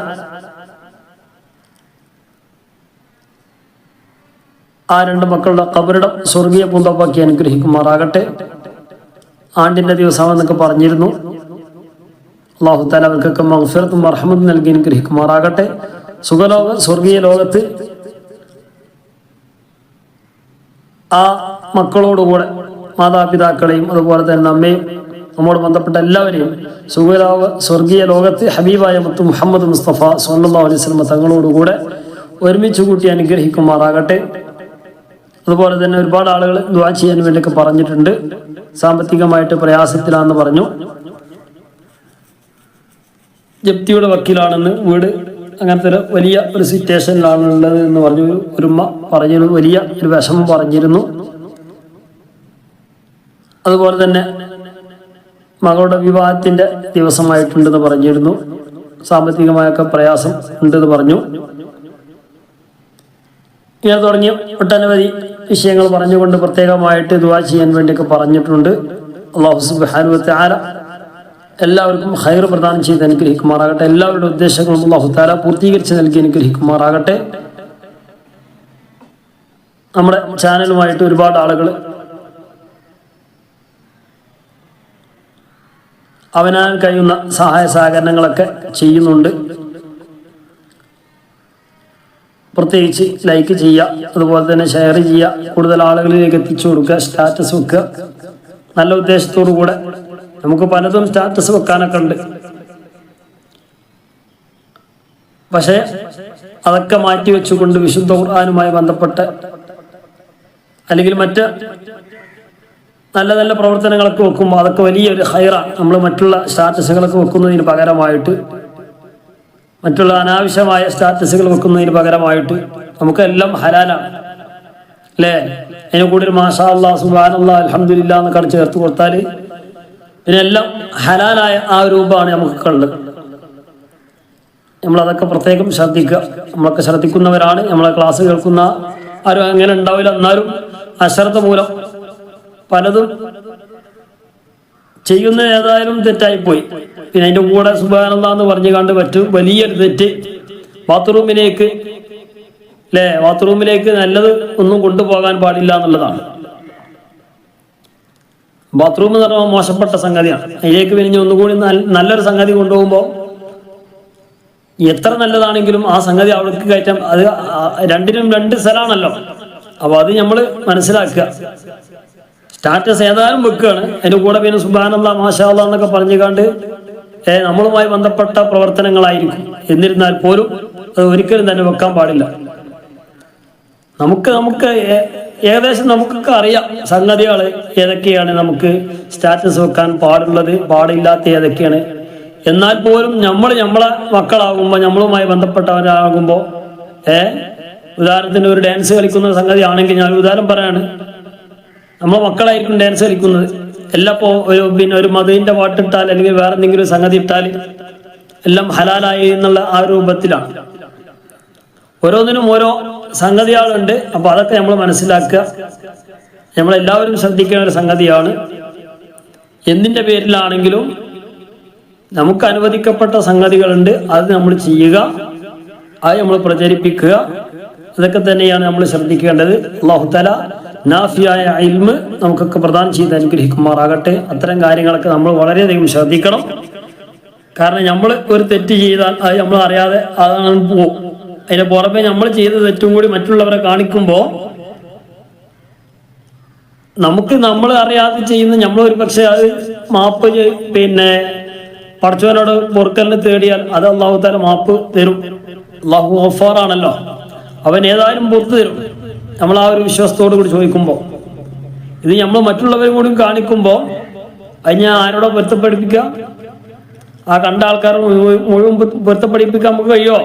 ആ 2 മക്കളുടെ ഖബറിടം സ്വർഗീയ പൂന്തോപ്പാക്കി അനുഗ്രഹിക്കുമാറാകട്ടെ. ആണ്ടിന്റെ ദിവസം എന്നൊക്കെ പറഞ്ഞിരുന്നു. അല്ലാഹു തആല അവർക്കൊക്കെ മഗ്ഫിറത്തും റഹ്മത്തും നൽകി അനുഗ്രഹിക്കുമാറാകട്ടെ. സ്വർഗീയ ലോകത്ത് ആ മക്കളോടുകൂടെ മാതാപിതാക്കളെയും അതുപോലെ തന്നെ നമ്മയും നമ്മോട് ബന്ധപ്പെട്ട എല്ലാവരെയും സ്വർഗീയ ലോകത്ത് ഹബീബായ മുത്ത് മുഹമ്മദ് മുസ്തഫ സ്വല്ലല്ലാഹു അലൈഹി വസല്ലം തങ്ങളോടുകൂടെ ഒരുമിച്ച് കൂട്ടി അനുഗ്രഹിക്കുമാറാകട്ടെ. അതുപോലെ തന്നെ ഒരുപാട് ആളുകൾ ദുആ ചെയ്യാൻ വേണ്ടിയൊക്കെ പറഞ്ഞിട്ടുണ്ട്. സാമ്പത്തികമായിട്ട് പ്രയാസത്തിലാണെന്ന് പറഞ്ഞു. ജപ്തിയുടെ വക്കീലാണെന്ന്, വീട് അങ്ങനത്തെ ഒരു വലിയ ഒരു സിറ്റുവേഷനിലാണുള്ളത് എന്ന് പറഞ്ഞു. ഒരു ഉമ്മ പറഞ്ഞിരുന്നു, വലിയ ഒരു വിഷമം പറഞ്ഞിരുന്നു. അതുപോലെ തന്നെ മകളുടെ വിവാഹത്തിന്റെ ദിവസമായിട്ടുണ്ടെന്ന് പറഞ്ഞിരുന്നു. സാമ്പത്തികമായൊക്കെ പ്രയാസം ഉണ്ടെന്ന് പറഞ്ഞു. ഇങ്ങനെ തുടങ്ങിയ ഒട്ടനവധി വിഷയങ്ങൾ പറഞ്ഞുകൊണ്ട് പ്രത്യേകമായിട്ട് ദുആ ചെയ്യാൻ വേണ്ടിയൊക്കെ പറഞ്ഞിട്ടുണ്ട്. അല്ലാഹു സുബ്ഹാനഹു വ തആല എല്ലാവർക്കും ഖൈർ പ്രദാനം ചെയ്ത് അനുഗ്രഹിക്കുമാറാകട്ടെ. എല്ലാവരുടെ ഉദ്ദേശങ്ങളും അല്ലാഹു തആല പൂർത്തീകരിച്ച് നൽകി അനുഗ്രഹിക്കുമാറാകട്ടെ. നമ്മുടെ ചാനലുമായിട്ട് ഒരുപാട് ആളുകൾ അവനാൻ കഴിയുന്ന സഹായ സഹകരണങ്ങളൊക്കെ ചെയ്യുന്നുണ്ട്. പ്രത്യേകിച്ച് ലൈക്ക് ചെയ്യുക, അതുപോലെ തന്നെ ഷെയർ ചെയ്യുക, കൂടുതൽ ആളുകളിലേക്ക് എത്തിച്ചു കൊടുക്കുക, സ്റ്റാറ്റസ് വെക്കുക. നല്ല ഉദ്ദേശത്തോടു കൂടെ നമുക്ക് പലതും സ്റ്റാറ്റസ് വെക്കാനൊക്കെ ഉണ്ട്. പക്ഷേ അതൊക്കെ മാറ്റി വെച്ചുകൊണ്ട് വിശുദ്ധ ഖുർആനുമായി ബന്ധപ്പെട്ട് അല്ലെങ്കിൽ മറ്റ് നല്ല നല്ല പ്രവർത്തനങ്ങളൊക്കെ വെക്കുമ്പോൾ അതൊക്കെ വലിയൊരു ഹൈറാണ്. നമ്മൾ മറ്റുള്ള സ്റ്റാറ്റസുകളൊക്കെ വെക്കുന്നതിന് പകരമായിട്ട്, മറ്റുള്ള അനാവശ്യമായ സ്റ്റാറ്റസുകൾ വെക്കുന്നതിന് പകരമായിട്ട് നമുക്കെല്ലാം ഹലാലാണ് അല്ലേ? അതിനെ കൂടി ഒരു മാഷാ അല്ലാഹ് സുബ്ഹാനല്ലാഹ് അൽഹംദുലില്ലാഹ് എന്നൊക്കെ ചേർത്ത് കൊടുത്താൽ ഇതിനെല്ലാം ഹലാലായ ആ രൂപമാണ് നമുക്കൊക്കെ ഉള്ളത്. നമ്മളതൊക്കെ പ്രത്യേകം ശ്രദ്ധിക്കുക. നമ്മളൊക്കെ ശ്രദ്ധിക്കുന്നവരാണ്. നമ്മളെ ക്ലാസ് കേൾക്കുന്ന ആരും അങ്ങനെ ഉണ്ടാവില്ല. എന്നാലും അശ്രദ്ധ മൂലം പലതും ചെയ്യുന്ന ഏതായാലും തെറ്റായിപ്പോയി. പിന്നെ അതിൻ്റെ കൂടെ സുബ്ഹാനല്ലാഹ് എന്ന് പറഞ്ഞു കണ്ട് പറ്റും വലിയൊരു തെറ്റ്. ബാത്റൂമിലേക്ക് നല്ലത് ഒന്നും കൊണ്ടുപോകാൻ പാടില്ല എന്നുള്ളതാണ്. ബാത്റൂം എന്ന് പറഞ്ഞാൽ മോശപ്പെട്ട സംഗതിയാണ്. അതിലേക്ക് പിരിഞ്ഞ് ഒന്നുകൂടി നല്ലൊരു സംഗതി കൊണ്ടുപോകുമ്പോൾ എത്ര നല്ലതാണെങ്കിലും ആ സംഗതി അവിടേക്ക് കയറ്റാൻ, അത് രണ്ടിനും രണ്ട് സ്ഥലമാണല്ലോ. അപ്പൊ അത് നമ്മൾ മനസ്സിലാക്കുക. സ്റ്റാറ്റസ് ഏതായാലും വെക്കുകയാണ്, അതിന്റെ കൂടെ പിന്നെ സുബ്ഹാനല്ലാഹ് മാഷാ അല്ലാഹ് എന്നൊക്കെ പറഞ്ഞുകൊണ്ട് നമ്മളുമായി ബന്ധപ്പെട്ട പ്രവർത്തനങ്ങളായിരിക്കും. എന്നിരുന്നാൽ പോലും അത് ഒരിക്കലും തന്നെ വെക്കാൻ പാടില്ല. നമുക്ക് ഏകദേശം നമുക്കൊക്കെ അറിയാം സംഗതികൾ ഏതൊക്കെയാണ് നമുക്ക് സ്റ്റാറ്റസ് വെക്കാൻ പാടുള്ളത്, പാടില്ലാത്ത ഏതൊക്കെയാണ്. എന്നാൽ പോലും നമ്മളെ മക്കളാകുമ്പോൾ, നമ്മളുമായി ബന്ധപ്പെട്ടവരാകുമ്പോൾ ഉദാഹരണത്തിന് ഒരു ഡാൻസ് കളിക്കുന്ന സംഗതി ആണെങ്കിൽ, ഞാൻ ഉദാഹരണം പറയാണ്, നമ്മളെ മക്കളായിരിക്കും ഡാൻസ് കളിക്കുന്നത്. എല്ലാം ഒരു മതത്തിന്റെ പാട്ടിട്ടാൽ അല്ലെങ്കിൽ വേറെ എന്തെങ്കിലും സംഗതി ഇട്ടാൽ എല്ലാം ഹലാലായി എന്നുള്ള ആ രൂപത്തിലാണ്. ഓരോന്നിനും ഓരോ സംഗതികളുണ്ട്. അപ്പൊ അതൊക്കെ നമ്മൾ മനസ്സിലാക്കുക. നമ്മളെല്ലാവരും ശ്രദ്ധിക്കേണ്ട ഒരു സംഗതിയാണ്. എന്തിന്റെ പേരിലാണെങ്കിലും നമുക്ക് അനുവദിക്കപ്പെട്ട സംഗതികളുണ്ട്, അത് നമ്മൾ ചെയ്യുക, അത് നമ്മൾ പ്രചരിപ്പിക്കുക. അതൊക്കെ തന്നെയാണ് നമ്മൾ ശ്രദ്ധിക്കേണ്ടത്. അല്ലാഹു തആല നാഫിയായ ഇൽമ് നമുക്കൊക്കെ പ്രദാനം ചെയ്ത് അനുഗ്രഹിക്കുമാറാകട്ടെ. അത്തരം കാര്യങ്ങളൊക്കെ നമ്മൾ വളരെയധികം ശ്രദ്ധിക്കണം. കാരണം നമ്മൾ ഒരു തെറ്റ് ചെയ്താൽ അത് നമ്മൾ അറിയാതെ അതാണ് പോകും. അതിന് പുറമെ നമ്മൾ ചെയ്ത തെറ്റും കൂടി മറ്റുള്ളവരെ കാണിക്കുമ്പോൾ നമ്മൾ അറിയാതെ ചെയ്യുന്ന നമ്മൾ ഒരു പക്ഷെ അത് മാപ്പ് പടച്ചവനോട് പൊറുക്കലിന് തേടിയാൽ അത് അല്ലാഹു തആല മാപ്പ് തരും. അല്ലാഹു ഗഫാറാണല്ലോ, അവൻ ഏതായാലും പുറത്തു തരും. നമ്മൾ ആ ഒരു വിശ്വാസത്തോടു കൂടി ചോദിക്കുമ്പോൾ, ഇത് നമ്മൾ മറ്റുള്ളവരും കൂടി കാണിക്കുമ്പോൾ അത് ഞാൻ ആരോടെ പൊരുത്തപ്പെടുപ്പിക്കുക? ആ കണ്ട ആൾക്കാർ മുഴുവൻ പൊരുത്തപ്പെടുപ്പിക്കാൻ നമുക്ക് കഴിയോ?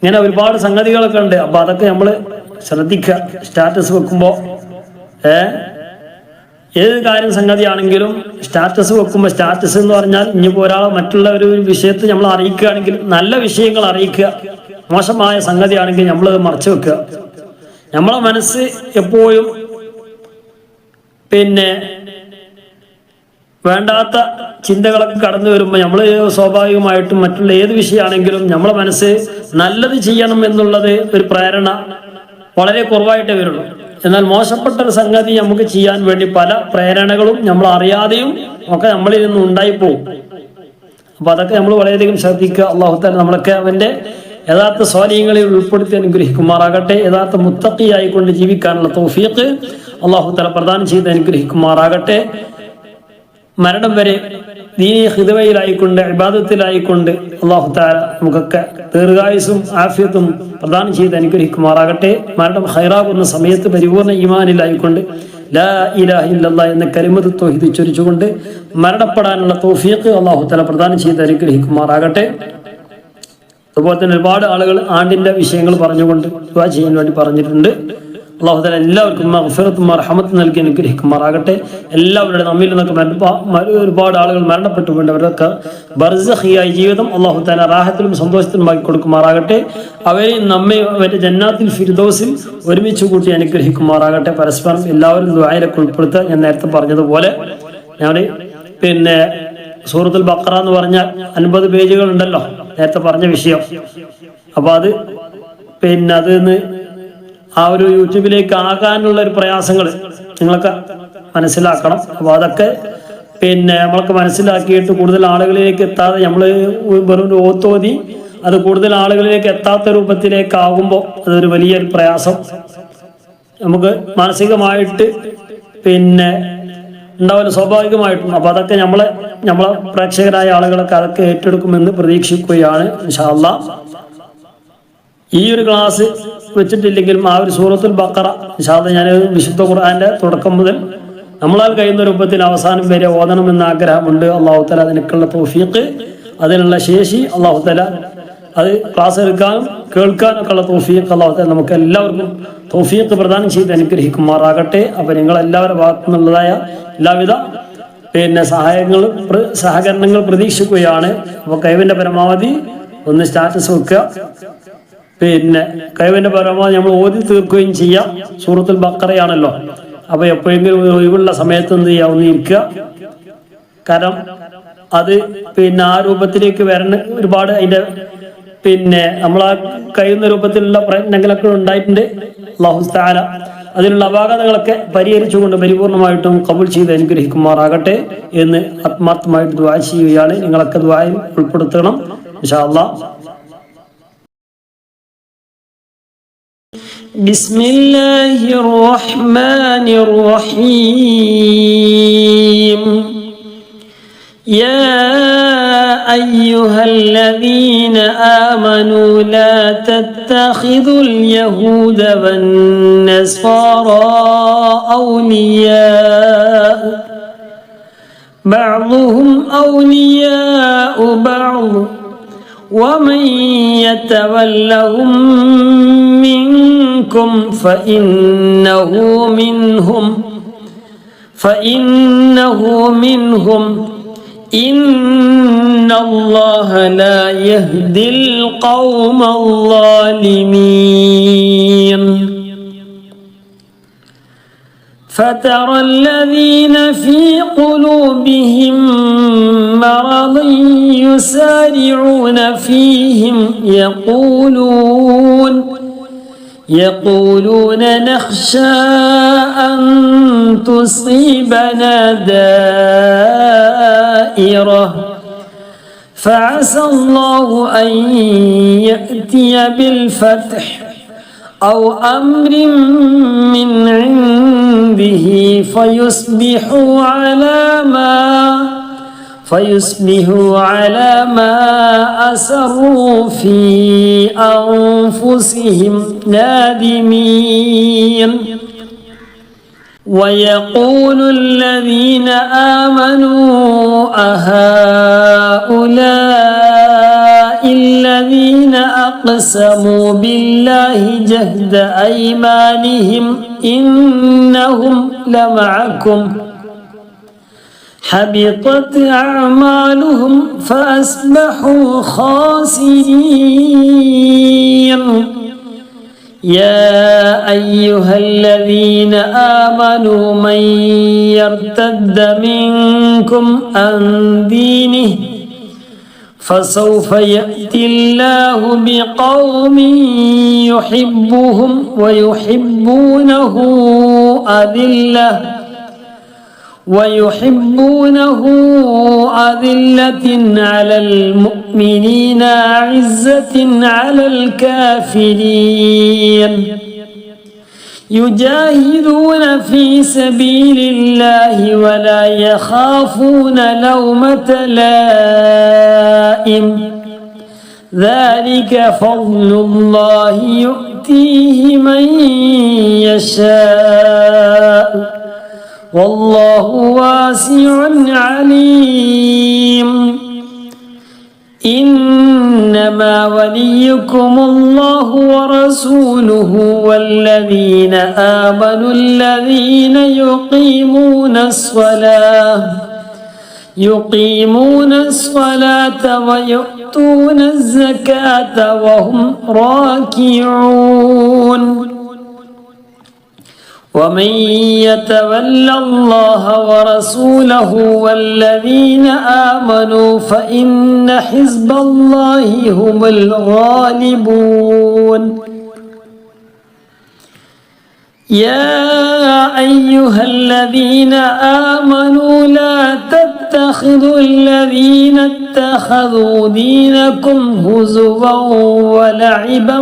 ഇങ്ങനെ ഒരുപാട് സംഗതികളൊക്കെ ഉണ്ട്. അപ്പൊ അതൊക്കെ നമ്മൾ ശ്രദ്ധിക്കുക. സ്റ്റാറ്റസ് വെക്കുമ്പോൾ ഏത് കാര്യം സംഗതിയാണെങ്കിലും സ്റ്റാറ്റസ് വെക്കുമ്പോൾ, സ്റ്റാറ്റസ് എന്ന് പറഞ്ഞാൽ ഇനിയിപ്പോൾ ഒരാൾ മറ്റുള്ള ഒരു വിഷയത്തെ നമ്മൾ അറിയിക്കുകയാണെങ്കിൽ നല്ല വിഷയങ്ങൾ അറിയിക്കുക. മോശമായ സംഗതിയാണെങ്കിൽ നമ്മളത് മറച്ചു വെക്കുക. നമ്മളെ മനസ്സ് എപ്പോഴും വേണ്ടാത്ത ചിന്തകളൊക്കെ കടന്നു വരുമ്പോൾ നമ്മൾ സ്വാഭാവികമായിട്ടും മറ്റുള്ള ഏത് വിഷയമാണെങ്കിലും നമ്മളെ മനസ്സ് നല്ലത് ചെയ്യണം എന്നുള്ളത് ഒരു പ്രേരണ വളരെ കുറവായിട്ടേ വരുള്ളൂ. എന്നാൽ മോശപ്പെട്ട ഒരു സംഗതി നമുക്ക് ചെയ്യാൻ വേണ്ടി പല പ്രേരണകളും നമ്മൾ അറിയാതെയും ഒക്കെ നമ്മളിൽ നിന്ന് ഉണ്ടായിപ്പോവും. അപ്പൊ അതൊക്കെ നമ്മൾ വളരെയധികം ശ്രദ്ധിക്കുക. അല്ലാഹു തആല നമ്മളൊക്കെ അവന്റെ യഥാർത്ഥ സ്വാലിഹ്യങ്ങളിൽ ഉൾപ്പെടുത്തി അനുഗ്രഹിക്കുമാറാകട്ടെ. യഥാർത്ഥ മുത്തഖിയായിക്കൊണ്ട് ജീവിക്കാനുള്ള തൗഫീഖ് അല്ലാഹു തആല പ്രദാനം ചെയ്ത് അനുഗ്രഹിക്കുമാറാകട്ടെ. മരണം വരെ ദീനി ഖിദ്മയിലായിക്കൊണ്ട് ഇബാദത്തിലായിക്കൊണ്ട് അല്ലാഹു തആല നമുക്കൊക്കെ ദീർഘായുസ്സും ആഫിയത്തും പ്രദാനം ചെയ്ത് അനുഗ്രഹിക്കുമാറാകട്ടെ. മരണം ഖൈറാകുന്ന സമയത്ത് പരിപൂർണ്ണ ഈമാനിലായിക്കൊണ്ട് ലാ ഇലാഹ ഇല്ലല്ലാഹ് എന്ന കലിമത്ത് തൗഹീദ് ചൊരിച്ചുകൊണ്ട് മരണപ്പെടാനുള്ള തൗഫീഖ് അല്ലാഹു തആല പ്രദാനം ചെയ്ത് അനുഗ്രഹിക്കുമാറാകട്ടെ. അതുപോലെ തന്നെ ഒരുപാട് ആളുകൾ ആണ്ടിന്റെ വിഷയങ്ങൾ പറഞ്ഞുകൊണ്ട് ദുആ ചെയ്യാൻ വേണ്ടി പറഞ്ഞിട്ടുണ്ട്. അല്ലാഹു തആല എല്ലാവർക്കും മഗ്ഫിറത്തും റഹ്മത്തും നൽകി അനുഗ്രഹിക്കുമാറാകട്ടെ. എല്ലാവരുടെ നമ്മിൽ നിന്നൊക്കെ ഒരുപാട് ആളുകൾ മരണപ്പെട്ടു പോയിട്ടുണ്ട്. അവരൊക്കെ ബർസഖിയായ ജീവിതം അല്ലാഹു തആല റാഹത്തിലും സന്തോഷത്തിലും ആക്കി കൊടുക്കുമാറാകട്ടെ. അവരെ നമ്മെ അവരുടെ ജന്നാത്തിൽ ഫിർദൗസിൽ ഒരുമിച്ച് കൂട്ടി അനുഗ്രഹിക്കുമാറാകട്ടെ. പരസ്പരം എല്ലാവരും ദുആയിലൊക്കെ ഉൾപ്പെടുത്തുക. ഞാൻ നേരത്തെ പറഞ്ഞതുപോലെ ഞാൻ പിന്നെ സൂറത്തുൽ ബഖറ എന്ന് പറഞ്ഞാൽ 50 പേജുകൾ ഉണ്ടല്ലോ, നേരത്തെ പറഞ്ഞ വിഷയം. അപ്പൊ അത് പിന്നെ അതിന്ന് ആ ഒരു യൂട്യൂബിലേക്ക് ആകാനുള്ള ഒരു പ്രയാസങ്ങൾ നിങ്ങളൊക്കെ മനസ്സിലാക്കണം. അപ്പോൾ അതൊക്കെ പിന്നെ നമ്മളൊക്കെ മനസ്സിലാക്കിയിട്ട് കൂടുതൽ ആളുകളിലേക്ക് എത്താതെ നമ്മൾ വെറും ഓത്തോതി അത് കൂടുതൽ ആളുകളിലേക്ക് എത്താത്ത രൂപത്തിലേക്കാകുമ്പോൾ അതൊരു വലിയൊരു പ്രയാസം നമുക്ക് മാനസികമായിട്ട് പിന്നെ ഉണ്ടാവില്ല, സ്വാഭാവികമായിട്ടും. അപ്പോൾ അതൊക്കെ നമ്മളെ പ്രേക്ഷകരായ ആളുകളൊക്കെ അതൊക്കെ ഏറ്റെടുക്കുമെന്ന് പ്രതീക്ഷിക്കുകയാണ് ഇൻഷാ അല്ലാഹ്. ഈ ഒരു ക്ലാസ് വെച്ചിട്ടില്ലെങ്കിലും ആ ഒരു സൂറത്തുൽ ബഖറ ഇൻഷാ അല്ലാഹ് ഞാൻ വിശുദ്ധ ഖുർആന്റെ തുടക്കം മുതൽ നമ്മളാൽ കഴിയുന്ന രൂപത്തിൽ അവസാനം വരെ ഓതണമെന്ന് ആഗ്രഹമുണ്ട്. അല്ലാഹു തആല അതിനൊക്കെയുള്ള തൗഫീഖ്, അതിനുള്ള ശേഷി അല്ലാഹു തആല അത് ക്ലാസ് എടുക്കാനും കേൾക്കാനൊക്കെ ഉള്ള തൗഫീഖ് അല്ലാഹു തആല നമുക്ക് എല്ലാവർക്കും തൗഫീഖ് പ്രദാനം ചെയ്ത് അനുഗ്രഹിക്കുമാറാകട്ടെ. അപ്പോൾ നിങ്ങളെല്ലാവരുടെ ഭാഗത്തു നിന്നുള്ളതായ എല്ലാവിധ പിന്നെ സഹകരണങ്ങൾ പ്രതീക്ഷിക്കുകയാണ്. അപ്പോൾ കഴിവിൻ്റെ പരമാവധി ഒന്ന് സ്റ്റാറ്റസ് വെക്കുക, പിന്നെ കഴിവിൻ്റെ പരമാവധി നമ്മൾ ഓതി തീർക്കുകയും ചെയ്യാം. സൂറത്തുൽ ബഖറയാണല്ലോ, അപ്പോൾ എപ്പോഴെങ്കിലും ഒഴിവുള്ള സമയത്ത് എന്ത് ചെയ്യാം, ഒന്ന് ഇരിക്കുക. കാരണം അത് പിന്നെ ആ രൂപത്തിലേക്ക് വരണ ഒരുപാട് അതിൻ്റെ പിന്നെ നമ്മളാ കഴിയുന്ന രൂപത്തിലുള്ള പ്രയത്നങ്ങളൊക്കെ ഉണ്ടായിട്ടുണ്ട്. അല്ലാഹു തആല അതിനുള്ള അപാകതകളൊക്കെ പരിഹരിച്ചുകൊണ്ട് പരിപൂർണമായിട്ടും ഖബൂൽ ചെയ്ത് അനുഗ്രഹിക്കുമാറാകട്ടെ എന്ന് ആത്മാർത്ഥമായിട്ട് ദുആ ചെയ്യുകയാണ്. നിങ്ങളൊക്കെ ദുആയിൽ ഉൾപ്പെടുത്തണം ഇൻഷാ അല്ലാഹ്. ബിസ്മില്ലാഹിർ റഹ്മാനിർ റഹീം. يا أيها الذين آمنوا لا تتخذوا اليهود والنصارى أولياء بعضهم أولياء بعض ومن يتولهم منكم فإنه منهم إن الله لا يهدي القوم الظالمين. فترى الذين في قلوبهم مرض يسارعون فيهم يقولون نخشى أن تصيبنا دائرة فعسى الله أن يأتي بالفتح أو أمر من عنده فيصبحوا على ما أسروا في أنفسهم نادمين. ويقول الذين آمنوا أهؤلاء الذين أقسموا بالله جهد أيمانهم إنهم لمعكم حبطت أعمالهم فأصبحوا خاسرين. يا أيها الذين آمنوا من يرتد منكم عن دينه فسوف يأتي الله بقوم يحبهم ويحبونه أذلة على المؤمنين أعزة على الكافرين يجاهدون في سبيل الله ولا يخافون لومة لائم ذلك فضل الله يؤتيه من يشاء والله واسع عليم إنما وليكم الله ورسوله والذين آمنوا الذين يقيمون الصلاة ويؤتون الزكاة وهم راكعون ومن يتول الله ورسوله والذين آمنوا فإن حزب الله هم الغالبون يا أيها الذين آمنوا لا تتخذوا الذين اتخذوا دينكم هزوا ولعبا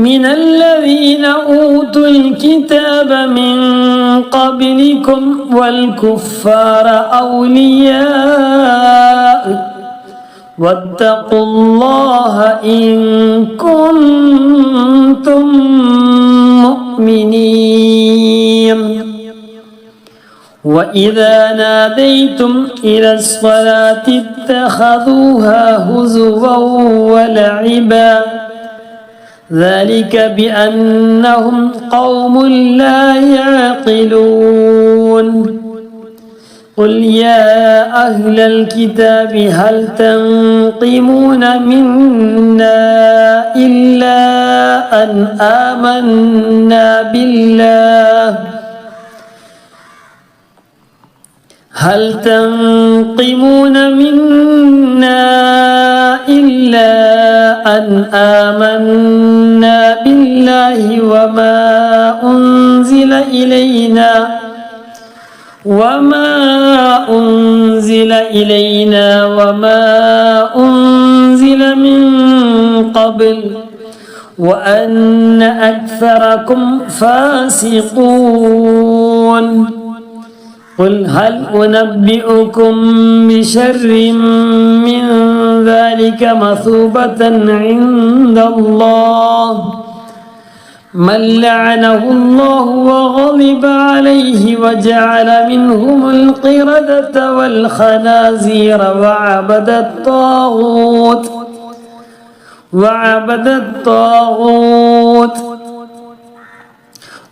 من الذين أوتوا الكتاب من قبلكم والكفار أولياء واتقوا الله إن كنتم مؤمنين وإذا ناديتم إلى الصلاة اتخذوها هزوا ولعبا ذلك بأنهم قوم لا يعقلون قل يا أهل الكتاب هل تنقمون منا إلا أن آمنا بالله وما أنزل إلينا وما أنزل من قبل وأن أكثركم فاسقون قل هل أنبئكم بشر من ذلك مثوبة عند الله من لعنه الله وغضب عليه وجعل منهم القردة والخنازير وعبد الطاغوت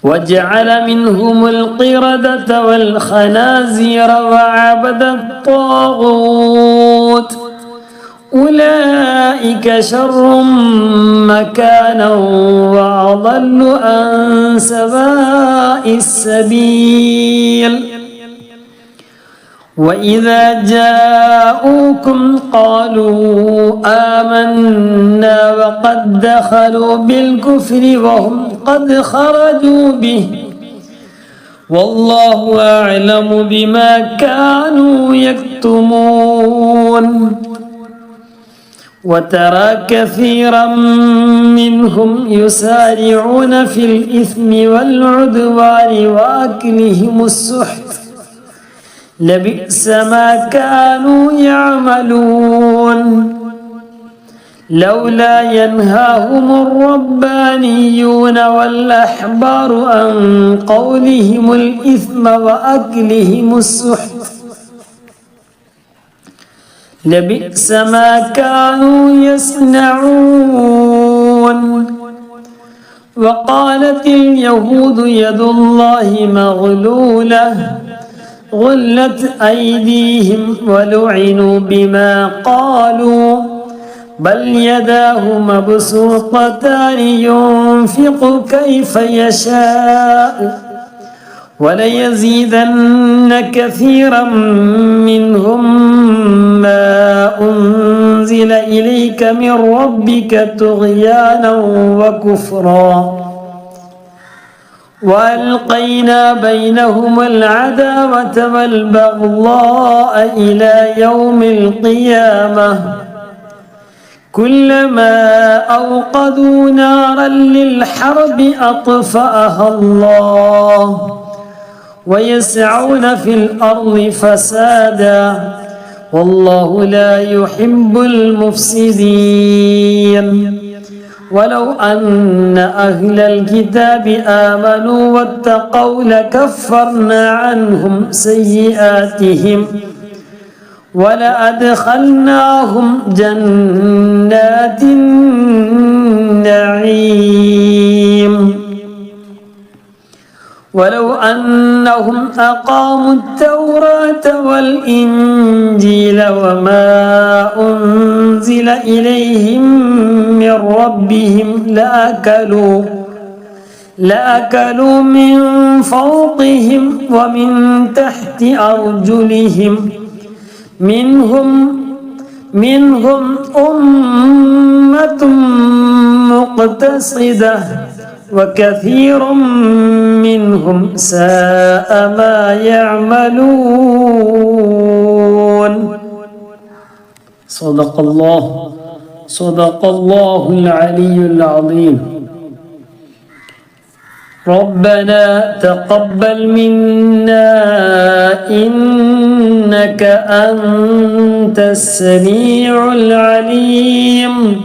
وجعل منهم القردة والخنازير وعبد الطاغوت أولئك شر مكانا وأضل عن سواء السبيل وإذا جاءوكم قالوا آمنا وقد دخلوا بالكفر وهم قد خرجوا به والله أعلم بما كانوا يكتمون وترى كثيرا منهم يسارعون في الإثم والعدوان وأكلهم السحت لبئس ما كانوا يعملون لولا ينهاهم الربانيون والأحبار عن قولهم الإثم وأكلهم السحت لبئس ما كانوا يصنعون وقالت اليهود يد الله مغلولة غلت أيديهم ولعنوا بما قالوا بل يداه مبسوطتان ينفق كيف يشاء وليزيدن كثيرا منهم ما أنزل إليك من ربك طغيانا وكفرا وألقينا بينهم العداوة والبغضاء إلى يوم القيامة كلما أوقدوا نارا للحرب أطفأها الله ويسعون في الأرض فسادا والله لا يحب المفسدين ولو أن أهل الكتاب آمنوا واتقوا لكفرنا عنهم سيئاتهم ولأدخلناهم جنات النعيم ولو أنهم أقاموا التوراة والإنجيل وما أنزل إليهم من ربهم لأكلوا من فوقهم ومن تحت أرجلهم منهم أمة مقتصدة وكثير منهم ساء ما يعملون. صدق الله العلي العظيم. ربنا تقبل منا إنك أنت السميع العليم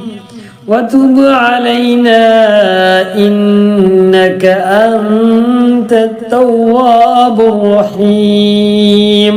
وتب علينا إنك أنت التواب الرحيم.